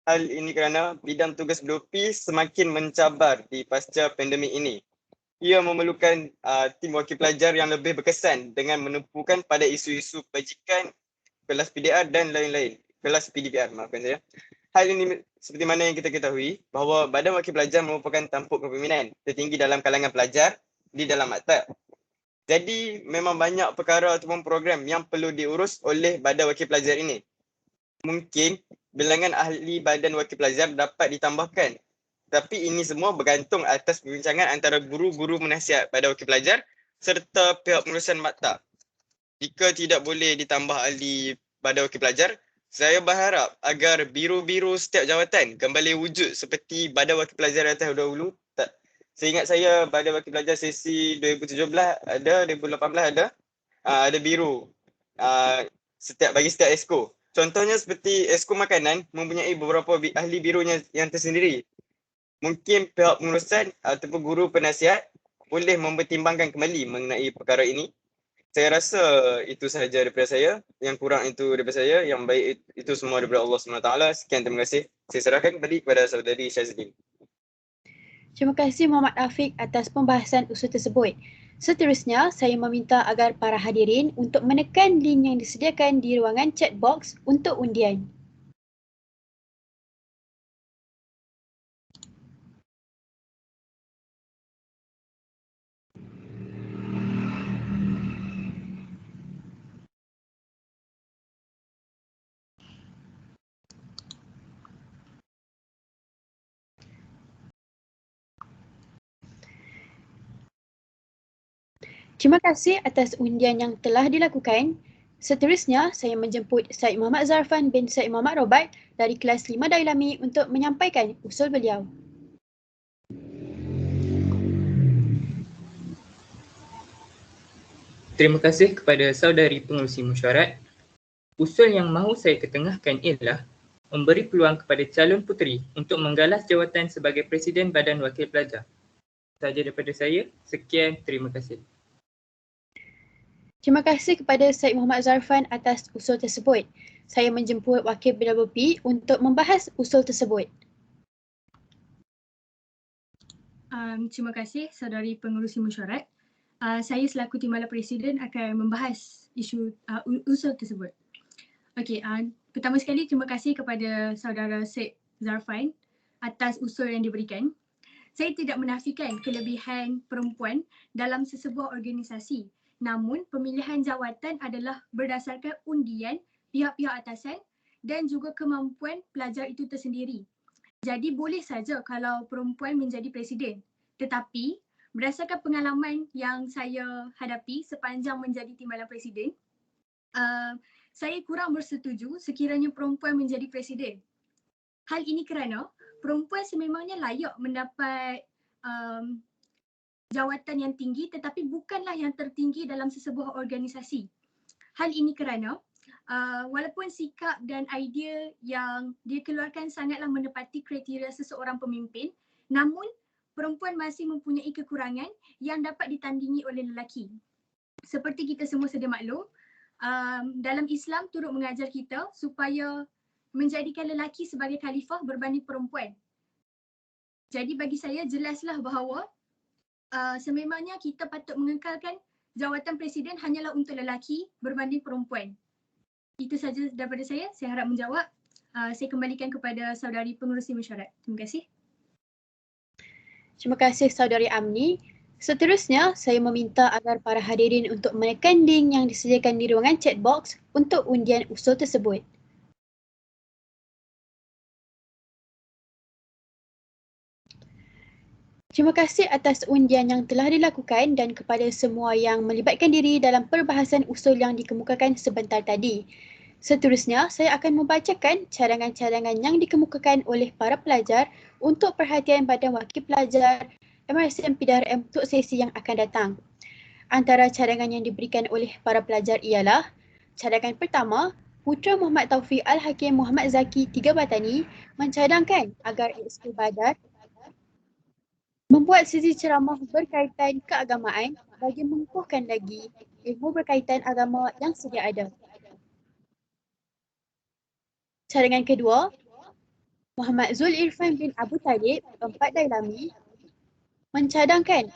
Hal ini kerana bidang tugas BWP semakin mencabar di pasca pandemik ini. Ia memerlukan tim wakil pelajar yang lebih berkesan dengan menumpukan pada isu-isu kebajikan, kelas PDR dan lain-lain. Kelas PDPR, maafkan saya. Hal ini seperti mana yang kita ketahui bahawa Badan Wakil Pelajar merupakan tampuk kepimpinan tertinggi dalam kalangan pelajar di dalam maktab. Jadi memang banyak perkara ataupun program yang perlu diurus oleh Badan Wakil Pelajar ini. Mungkin bilangan ahli Badan Wakil Pelajar dapat ditambahkan. Tapi ini semua bergantung atas perbincangan antara guru-guru penasihat Badan Wakil Pelajar serta pihak pengurusan maktab. Jika tidak boleh ditambah ahli Badan Wakil Pelajar, saya berharap agar biru-biru setiap jawatan kembali wujud seperti Badan Wakil Pelajar yang terdahulu. Seingat saya Badan Wakil Pelajar sesi 2017 ada, 2018 ada biru bagi setiap esko. Contohnya seperti esko makanan mempunyai beberapa ahli birunya yang tersendiri. Mungkin pihak pengurusan ataupun guru penasihat boleh mempertimbangkan kembali mengenai perkara ini. Saya rasa itu sahaja daripada saya. Yang kurang itu daripada saya. Yang baik itu semua daripada Allah SWT. Sekian, terima kasih. Saya serahkan kembali kepada saudari Syazlin. Terima kasih Muhammad Afiq atas pembahasan usul tersebut. Seterusnya, saya meminta agar para hadirin untuk menekan link yang disediakan di ruangan chat box untuk undian. Terima kasih atas undian yang telah dilakukan. Seterusnya, saya menjemput Syed Muhammad Zarfan bin Syed Muhammad Robat dari kelas 5 Dailami untuk menyampaikan usul beliau. Terima kasih kepada saudari pengerusi mesyuarat. Usul yang mahu saya ketengahkan ialah memberi peluang kepada calon puteri untuk menggalas jawatan sebagai Presiden Badan Wakil Pelajar. Sahaja daripada saya. Sekian, terima kasih. Terima kasih kepada Syed Muhammad Zarfan atas usul tersebut. Saya menjemput Wakil BWP untuk membahas usul tersebut. Terima kasih saudari pengerusi mesyuarat. Saya selaku Timbalan Presiden akan membahas isu usul tersebut. Okey, pertama sekali terima kasih kepada saudara Syed Zarfan atas usul yang diberikan. Saya tidak menafikan kelebihan perempuan dalam sesebuah organisasi. Namun pemilihan jawatan adalah berdasarkan undian pihak-pihak atasan dan juga kemampuan pelajar itu tersendiri. Jadi boleh saja kalau perempuan menjadi presiden. Tetapi berdasarkan pengalaman yang saya hadapi sepanjang menjadi timbalan presiden, saya kurang bersetuju sekiranya perempuan menjadi presiden. Hal ini kerana perempuan sememangnya layak mendapat jawatan yang tinggi tetapi bukanlah yang tertinggi dalam sesebuah organisasi. Hal ini kerana walaupun sikap dan idea yang dia keluarkan sangatlah menepati kriteria seseorang pemimpin, namun perempuan masih mempunyai kekurangan yang dapat ditandingi oleh lelaki. Seperti kita semua sedia maklum, dalam Islam turut mengajar kita supaya menjadikan lelaki sebagai khalifah berbanding perempuan. Jadi bagi saya jelaslah bahawa sememangnya kita patut mengekalkan jawatan presiden hanyalah untuk lelaki berbanding perempuan. Itu saja daripada saya harap menjawab. Saya kembalikan kepada saudari pengerusi mesyuarat. Terima kasih. Terima kasih saudari Amni. Seterusnya, saya meminta agar para hadirin untuk menekan link yang disediakan di ruangan chat box untuk undian usul tersebut. Terima kasih atas undian yang telah dilakukan dan kepada semua yang melibatkan diri dalam perbahasan usul yang dikemukakan sebentar tadi. Seterusnya, saya akan membacakan cadangan-cadangan yang dikemukakan oleh para pelajar untuk perhatian Badan Wakil Pelajar MRSM PDRM untuk sesi yang akan datang. Antara cadangan yang diberikan oleh para pelajar ialah cadangan pertama, Putra Muhammad Taufiq Al-Hakim Muhammad Zaki 3 Batani mencadangkan agar Exco Badar membuat sesi ceramah berkaitan keagamaan bagi mengukuhkan lagi ilmu berkaitan agama yang sedia ada. Cadangan kedua, Muhammad Zul Irfan bin Abu Talib 4 Dailami mencadangkan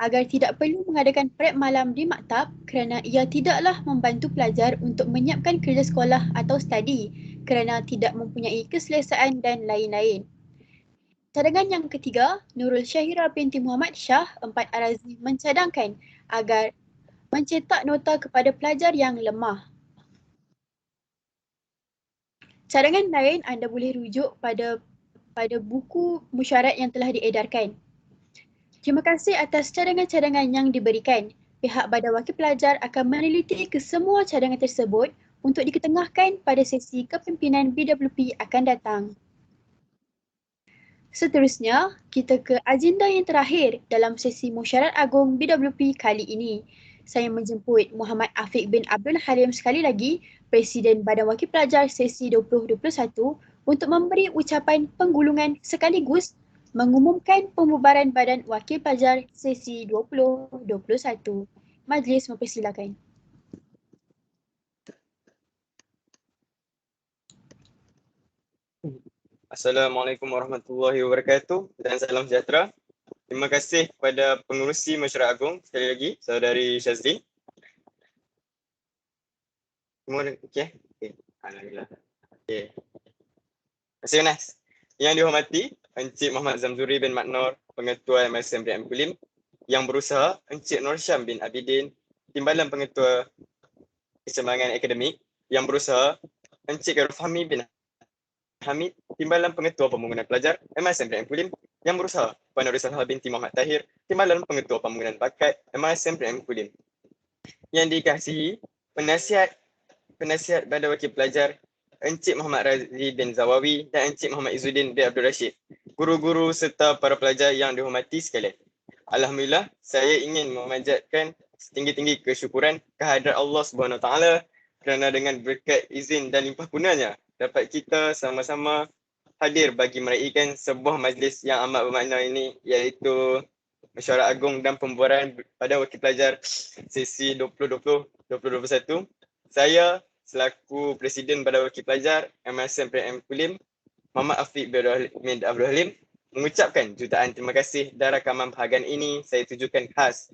agar tidak perlu mengadakan prep malam di maktab kerana ia tidaklah membantu pelajar untuk menyiapkan kerja sekolah atau studi kerana tidak mempunyai keselesaan dan lain-lain. Cadangan yang ketiga, Nurul Syahira binti Muhammad Shah 4 Arazi mencadangkan agar mencetak nota kepada pelajar yang lemah. Cadangan lain anda boleh rujuk pada buku mesyuarat yang telah diedarkan. Terima kasih atas cadangan-cadangan yang diberikan. Pihak Badan Wakil Pelajar akan meneliti kesemua cadangan tersebut untuk diketengahkan pada sesi kepimpinan BWP akan datang. Seterusnya, kita ke agenda yang terakhir dalam sesi mesyuarat agung BWP kali ini. Saya menjemput Muhammad Afiq bin Abdul Halim sekali lagi, Presiden Badan Wakil Pelajar sesi 2021 untuk memberi ucapan penggulungan sekaligus mengumumkan pembubaran Badan Wakil Pelajar sesi 2021. Majlis mempersilakan. Assalamualaikum warahmatullahi wabarakatuh dan salam sejahtera. Terima kasih kepada pengerusi mesyuarat agung sekali lagi, saudari Syazli. Semua okey? Okey. Alhamdulillah. Okey. Terima kasih Nas. Yang dihormati Encik Muhammad Zamzuri bin Maknor, Pengetua MRSM PDRM Kulim, yang berusaha Encik Nur Syam bin Abidin, Timbalan Pengetua Keseimbangan Akademik, yang berusaha Encik Khairul Fahmi bin Hamid, Timbalan Pengetua Pembangunan Pelajar MRSM PDRM Kulim, yang berusaha Puan Nurisalha binti Muhammad Tahir, Timbalan Pengetua Pembangunan Bakat MRSM PDRM Kulim. Yang dikasihi penasihat Badan Wakil Pelajar Encik Muhammad Razi bin Zawawi dan Encik Muhammad Izzuddin bin Abdul Rashid, guru-guru serta para pelajar yang dihormati sekalian. Alhamdulillah, saya ingin memanjatkan setinggi-tinggi kesyukuran kehadrat Allah Subhanahu Taala kerana dengan berkat izin dan limpah kurnianya dapat kita sama-sama hadir bagi meraihkan sebuah majlis yang amat bermakna ini, iaitu Mesyuarat Agung dan Pembubaran Badan Wakil Pelajar sesi 2020-2021. Saya selaku Presiden Badan Wakil Pelajar MRSM PDRM Kulim, Muhammad Afiq bin Abdul Halim, mengucapkan jutaan terima kasih dan rakaman bahagian ini saya tujukan khas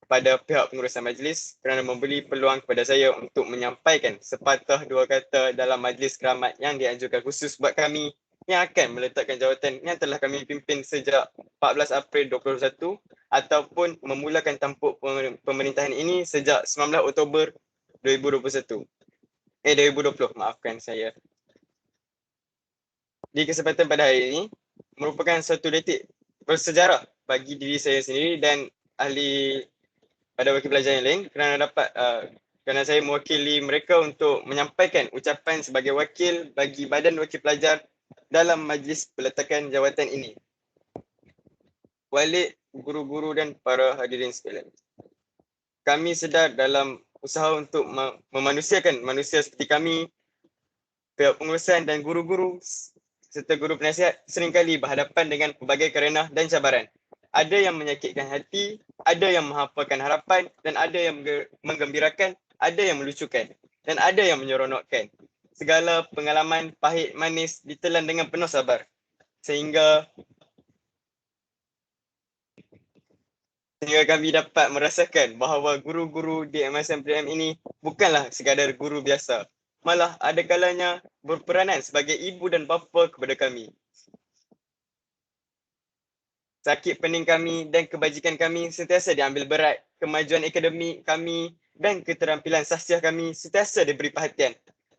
kepada pihak pengurusan majlis kerana memberi peluang kepada saya untuk menyampaikan sepatah dua kata dalam majlis keramat yang dianjurkan khusus buat kami yang akan meletakkan jawatan yang telah kami pimpin sejak 14 April 2021 ataupun memulakan tampuk pemerintahan ini sejak 19 Oktober 2020, maafkan saya. Di kesempatan pada hari ini merupakan satu detik bersejarah bagi diri saya sendiri dan ahli pada wakil pelajar yang lain kerana saya mewakili mereka untuk menyampaikan ucapan sebagai wakil bagi Badan Wakil Pelajar dalam majlis peletakan jawatan ini. Walik, guru-guru dan para hadirin sekalian. Kami sedar dalam usaha untuk memanusiakan manusia seperti kami, pihak pengurusan dan guru-guru serta guru penasihat seringkali berhadapan dengan pelbagai kerenah dan cabaran. Ada yang menyakitkan hati, ada yang menghafalkan harapan dan ada yang menggembirakan, ada yang melucukan dan ada yang menyeronokkan. Segala pengalaman pahit manis ditelan dengan penuh sabar sehingga kami dapat merasakan bahawa guru-guru di MRSM PDRM ini bukanlah sekadar guru biasa, malah ada kalanya berperanan sebagai ibu dan bapa kepada kami. Sakit pening kami dan kebajikan kami sentiasa diambil berat. Kemajuan akademik kami dan keterampilan sahsiah kami sentiasa diberi perhatian.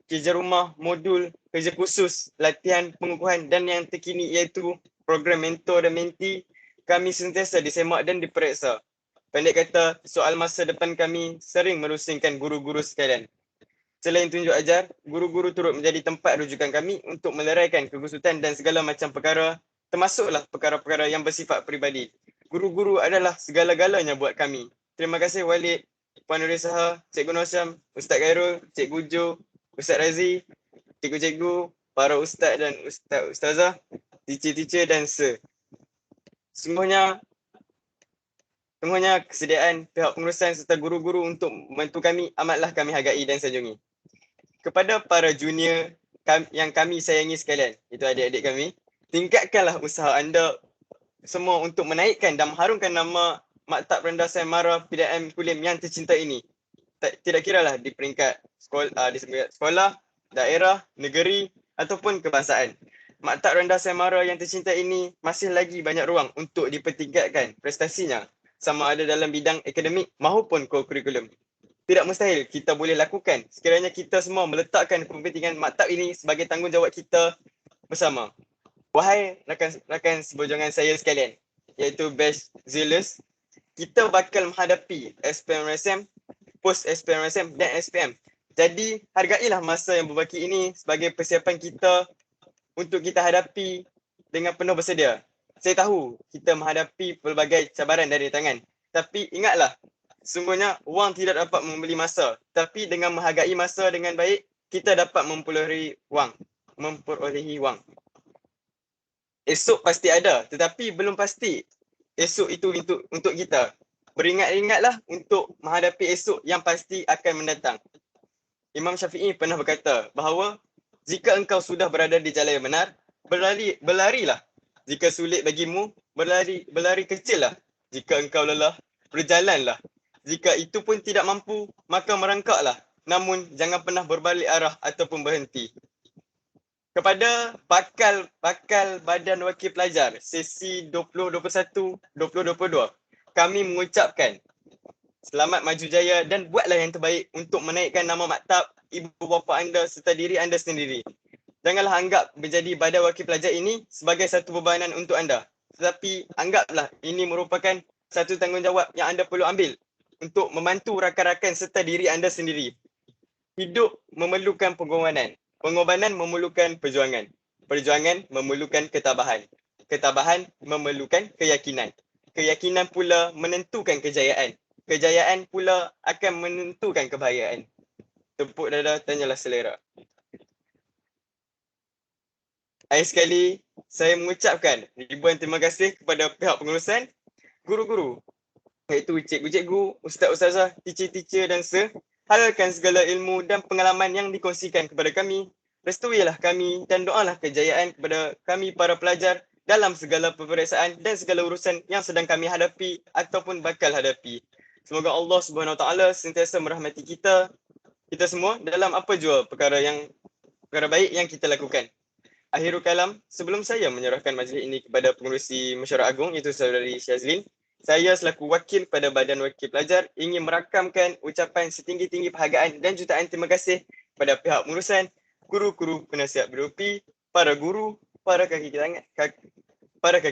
Kerja rumah, modul, kerja khusus, latihan, pengukuhan dan yang terkini iaitu program mentor dan menti, kami sentiasa disemak dan diperiksa. Pendek kata, soal masa depan kami sering merusingkan guru-guru sekalian. Selain tunjuk ajar, guru-guru turut menjadi tempat rujukan kami untuk meleraikan kegusutan dan segala macam perkara, termasuklah perkara-perkara yang bersifat peribadi. Guru-guru adalah segala-galanya buat kami. Terima kasih Walid, Puan Nuri Saha, Cikgu Nur Syam, Ustaz Khairul, Cikgu Jo, Ustaz Razi, cikgu-cikgu, para ustaz dan ustazah, teacher-teacher dan Sungguhnya kesediaan pihak pengurusan serta guru-guru untuk membantu kami amatlah kami hargai dan sanjungi. Kepada para junior yang kami sayangi sekalian, itu adik-adik kami, tingkatkanlah usaha anda semua untuk menaikkan dan mengharumkan nama Maktab Rendah Saimara PDRM Kulim yang tercinta ini. Tidak kiralah di peringkat sekolah, daerah, negeri ataupun kebangsaan. Maktab Rendah Saimara yang tercinta ini masih lagi banyak ruang untuk dipertingkatkan prestasinya sama ada dalam bidang akademik maupun kurikulum. Tidak mustahil kita boleh lakukan sekiranya kita semua meletakkan kepentingan maktab ini sebagai tanggungjawab kita bersama. Wahai rakan seberjuangan saya sekalian, iaitu batch Zealous, kita bakal menghadapi SPM-RSM, post-SPM-RSM dan SPM. Jadi, hargailah masa yang berbaki ini sebagai persiapan kita untuk kita hadapi dengan penuh bersedia. Saya tahu kita menghadapi pelbagai cabaran dari tangan. Tapi ingatlah, sungguhnya wang tidak dapat membeli masa. Tapi dengan menghargai masa dengan baik, kita dapat memperolehi wang. Esok pasti ada, tetapi belum pasti esok itu untuk kita. Beringat-ingatlah untuk menghadapi esok yang pasti akan mendatang. Imam Syafi'i pernah berkata bahawa jika engkau sudah berada di jalan yang benar, berlarilah. Jika sulit bagimu, berlari kecillah. Jika engkau lelah, berjalanlah. Jika itu pun tidak mampu, maka merangkaklah. Namun jangan pernah berbalik arah ataupun berhenti. Kepada bakal Badan Wakil Pelajar sesi 2021-2022, kami mengucapkan selamat maju jaya dan buatlah yang terbaik untuk menaikkan nama maktab, ibu bapa anda serta diri anda sendiri. Janganlah anggap menjadi Badan Wakil Pelajar ini sebagai satu bebanan untuk anda. Tetapi anggaplah ini merupakan satu tanggungjawab yang anda perlu ambil untuk membantu rakan-rakan serta diri anda sendiri. Hidup memerlukan pengorbanan. Pengorbanan memerlukan perjuangan. Perjuangan memerlukan ketabahan. Ketabahan memerlukan keyakinan. Keyakinan pula menentukan kejayaan. Kejayaan pula akan menentukan kebahagiaan. Tepuk dada, tanyalah selera. Akhir sekali, saya mengucapkan ribuan terima kasih kepada pihak pengurusan guru-guru, iaitu cikgu-cikgu, ustaz-ustazah, teacher-teacher dan halalkan segala ilmu dan pengalaman yang dikongsikan kepada kami. Restuilah kami dan doalah kejayaan kepada kami para pelajar dalam segala peperiksaan dan segala urusan yang sedang kami hadapi ataupun bakal hadapi. Semoga Allah Subhanahu Wa Taala sentiasa merahmati kita semua dalam apa jua perkara baik yang kita lakukan. Akhirul kalam, sebelum saya menyerahkan majlis ini kepada pengerusi Mesyuarat Agung iaitu Saudari Syazlin, saya selaku wakil pada Badan Wakil Pelajar ingin merakamkan ucapan setinggi-tinggi penghargaan dan jutaan terima kasih kepada pihak pengurusan, guru-guru penasihat BDOP, para guru, para kaki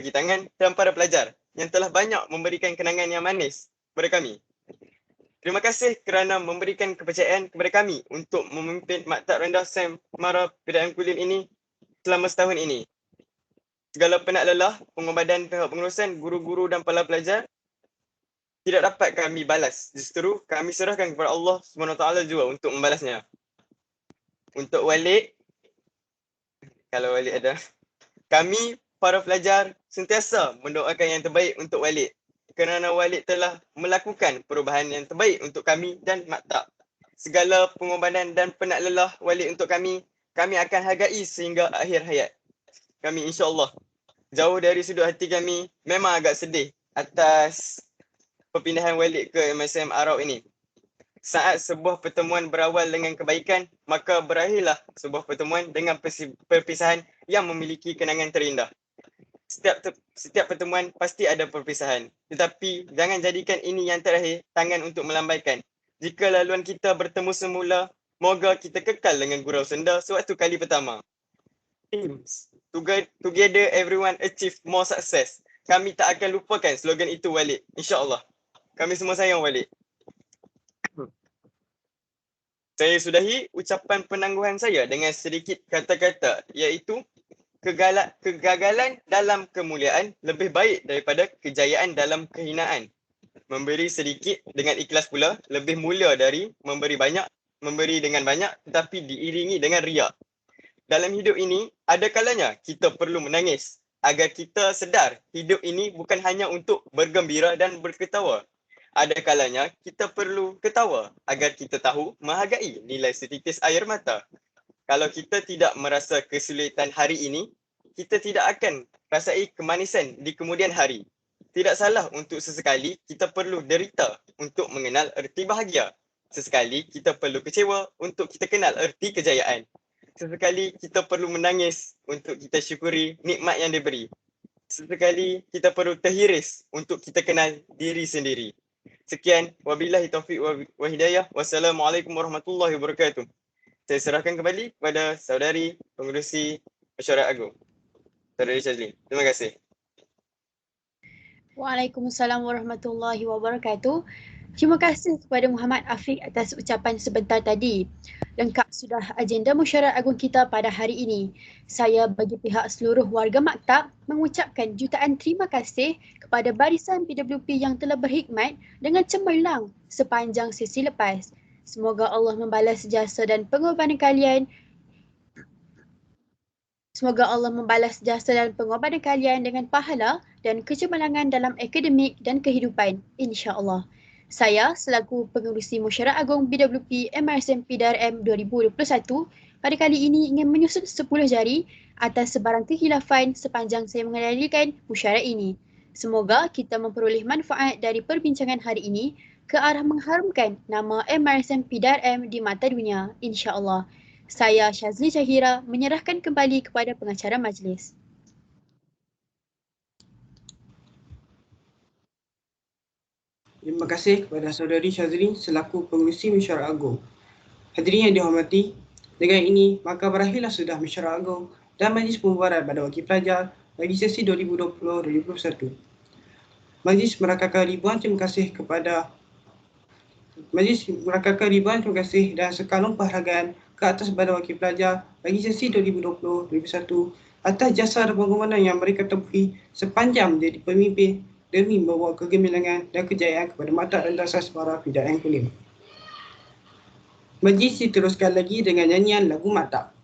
tangan dan para pelajar yang telah banyak memberikan kenangan yang manis kepada kami. Terima kasih kerana memberikan kepercayaan kepada kami untuk memimpin Maktab Rendah Sam Mara PDRM Kulim ini selama setahun ini. Segala penat lelah, pengorbanan pihak pengurusan, guru-guru dan para pelajar tidak dapat kami balas. Justru kami serahkan kepada Allah SWT juga untuk membalasnya. Untuk Walid, kalau Walid ada, kami para pelajar sentiasa mendoakan yang terbaik untuk Walid kerana Walid telah melakukan perubahan yang terbaik untuk kami dan maktab. Segala pengorbanan dan penat lelah Walid untuk kami akan hargai sehingga akhir hayat. Kami insya-Allah, jauh dari sudut hati kami, memang agak sedih atas perpindahan Walid ke MSM Arau ini. Saat sebuah pertemuan berawal dengan kebaikan, maka berakhirlah sebuah pertemuan dengan perpisahan yang memiliki kenangan terindah. Setiap pertemuan pasti ada perpisahan. Tetapi jangan jadikan ini yang terakhir tangan untuk melambaikan. Jika laluan kita bertemu semula, moga kita kekal dengan gurau senda sewaktu kali pertama. Teams, together everyone achieve more success. Kami tak akan lupakan slogan itu Walid. InsyaAllah. Kami semua sayang Walid. Saya sudahi ucapan penangguhan saya dengan sedikit kata-kata iaitu kegagalan dalam kemuliaan lebih baik daripada kejayaan dalam kehinaan. Memberi sedikit dengan ikhlas pula lebih mulia dari memberi banyak, memberi dengan banyak tetapi diiringi dengan riak. Dalam hidup ini, ada kalanya kita perlu menangis agar kita sedar hidup ini bukan hanya untuk bergembira dan berketawa. Ada kalanya kita perlu ketawa agar kita tahu menghargai nilai setitis air mata. Kalau kita tidak merasa kesulitan hari ini, kita tidak akan rasai kemanisan di kemudian hari. Tidak salah untuk sesekali kita perlu derita untuk mengenal erti bahagia. Sesekali kita perlu kecewa untuk kita kenal erti kejayaan. Sesekali kita perlu menangis untuk kita syukuri nikmat yang diberi. Sesekali kita perlu terhiris untuk kita kenal diri sendiri. Sekian, wabillahi taufiq wa hidayah. Wassalamualaikum warahmatullahi wabarakatuh. Saya serahkan kembali kepada saudari pengerusi Mesyuarat Agung, Saudari Syazlin. Terima kasih. Waalaikumsalam warahmatullahi wabarakatuh. Terima kasih kepada Muhammad Afiq atas ucapan sebentar tadi. Lengkap sudah agenda Mesyuarat Agung kita pada hari ini. Saya bagi pihak seluruh warga maktab mengucapkan jutaan terima kasih kepada barisan PWP yang telah berkhidmat dengan cemerlang sepanjang sesi lepas. Semoga Allah membalas jasa dan pengorbanan kalian. Semoga Allah membalas jasa dan pengorbanan kalian dengan pahala dan kecemerlangan dalam akademik dan kehidupan, insya-Allah. Saya selaku pengerusi Mesyuarat Agung BWP MRSM PDRM 2021 pada kali ini ingin menyusun 10 jari atas sebarang kekhilafan sepanjang saya mengendalikan mesyuarat ini. Semoga kita memperoleh manfaat dari perbincangan hari ini ke arah mengharumkan nama MRSM PDRM di mata dunia, insya-Allah. Saya Syazli Syahira menyerahkan kembali kepada pengacara majlis. Terima kasih kepada saudari Syazli selaku pengerusi Mesyuarat Agung. Hadirin yang dihormati, dengan ini maka berakhirlah sudah Mesyuarat Agung dan Majlis Pembubaran Badan Wakil Pelajar bagi sesi 2020-2021. Majlis merakamkan ribuan terima kasih dan sekalung penghargaan ke atas Badan Wakil Pelajar bagi sesi 2020-2021 atas jasa dan pengorbanan yang mereka tempuhi sepanjang menjadi pemimpin demi membawa kegemilangan dan kejayaan kepada Maktab Rendah Sasmara PDRM Kulim. Majlis diteruskan lagi dengan nyanyian lagu Maktab.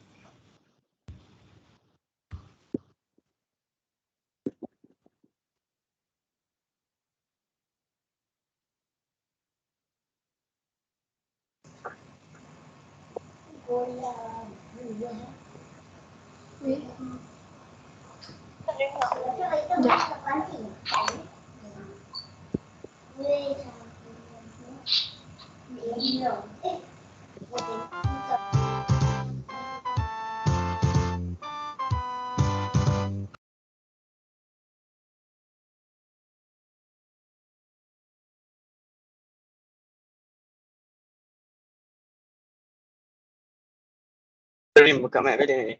Nurin buka mic balik ni.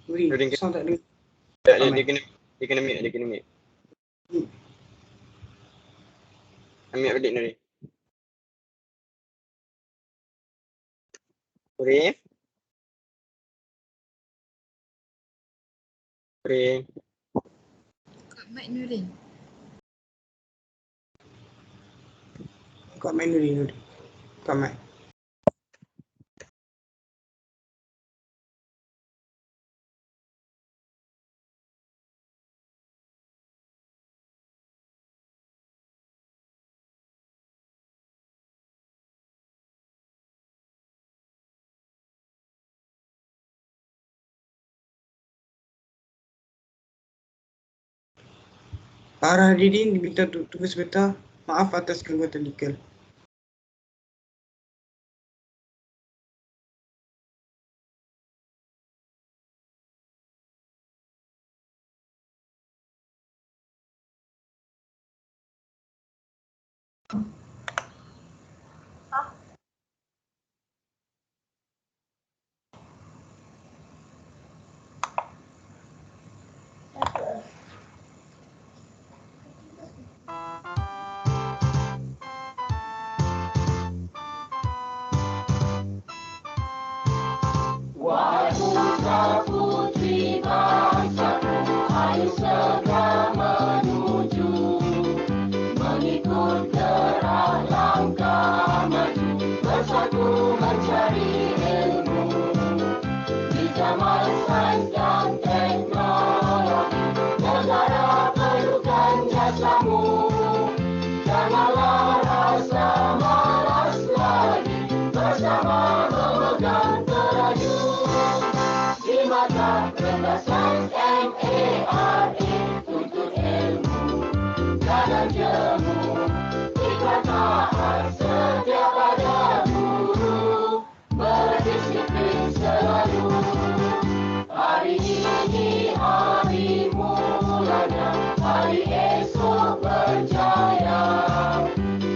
Nurin, sound tak dengar. Tak, dia kena mute, dia kena mute. Ambil balik Nurin. Nurin. Nurin. Buka mic Nurin. Buka mic Nurin. Buka mic. Para hadirin diminta tunggu sebentar. Maaf atas gangguan teknikal. Wahai putra putri bangsaku, ayo segera menuju, mengikut gerak langkah maju, bersatu mencari ilmu. Di zaman sains dan teknologi, negara perlukan jasamu. Janganlah rasa malas lagi, bersama memegang teraju. Di mata rendah sains MARA, tuntut ilmu, jangan jemu. Ikut taat setia pada guru, berdisiplin selalu. Hari ini hari mulanya, hari esok berjaya.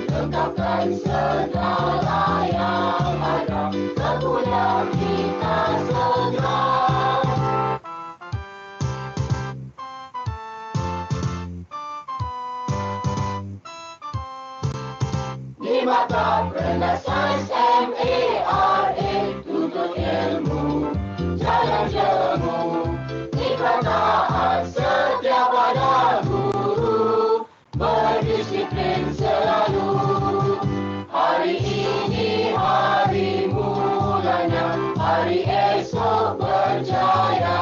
Lengkapkan segala yang ada, kemuliaan kita segera. Di mata rendah sains MARA, tuntut ilmu, jangan jemu. Ikut taat setia pada guru, berdisiplin selalu. Hari ini hari mulanya, hari esok berjaya.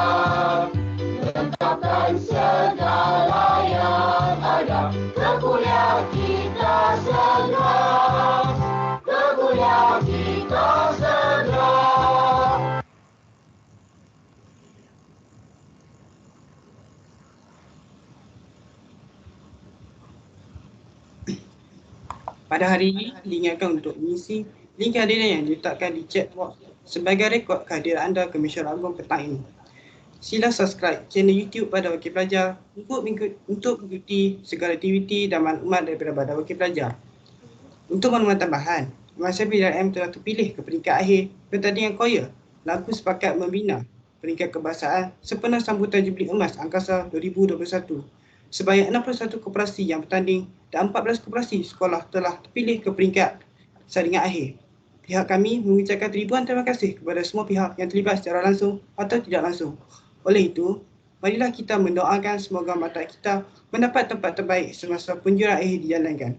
Lengkapkan segala yang ada, kemuliaan kita segera. Kemuliaan kita segera. Pada hari ini, diingatkan untuk mengisi link kehadiran yang diletakkan di chat box sebagai rekod kehadiran anda ke Mesyuarat Agung petang ini. Sila subscribe channel YouTube Badan Wakil Pelajar untuk mengikuti segala aktiviti dan maklumat daripada Badan Wakil Pelajar. Untuk maklumat tambahan, MRSM PDRM telah terpilih ke peringkat akhir pertandingan Korea lagu sepakat membina peringkat kebahasaan sempena sambutan Jubili Emas Angkasa 2021. Sebanyak 61 koperasi yang bertanding dan 14 koperasi sekolah telah terpilih ke peringkat saringan akhir. Pihak kami mengucapkan ribuan terima kasih kepada semua pihak yang terlibat secara langsung atau tidak langsung. Oleh itu, marilah kita mendoakan semoga mata kita mendapat tempat terbaik semasa penjuara akhir dijalankan.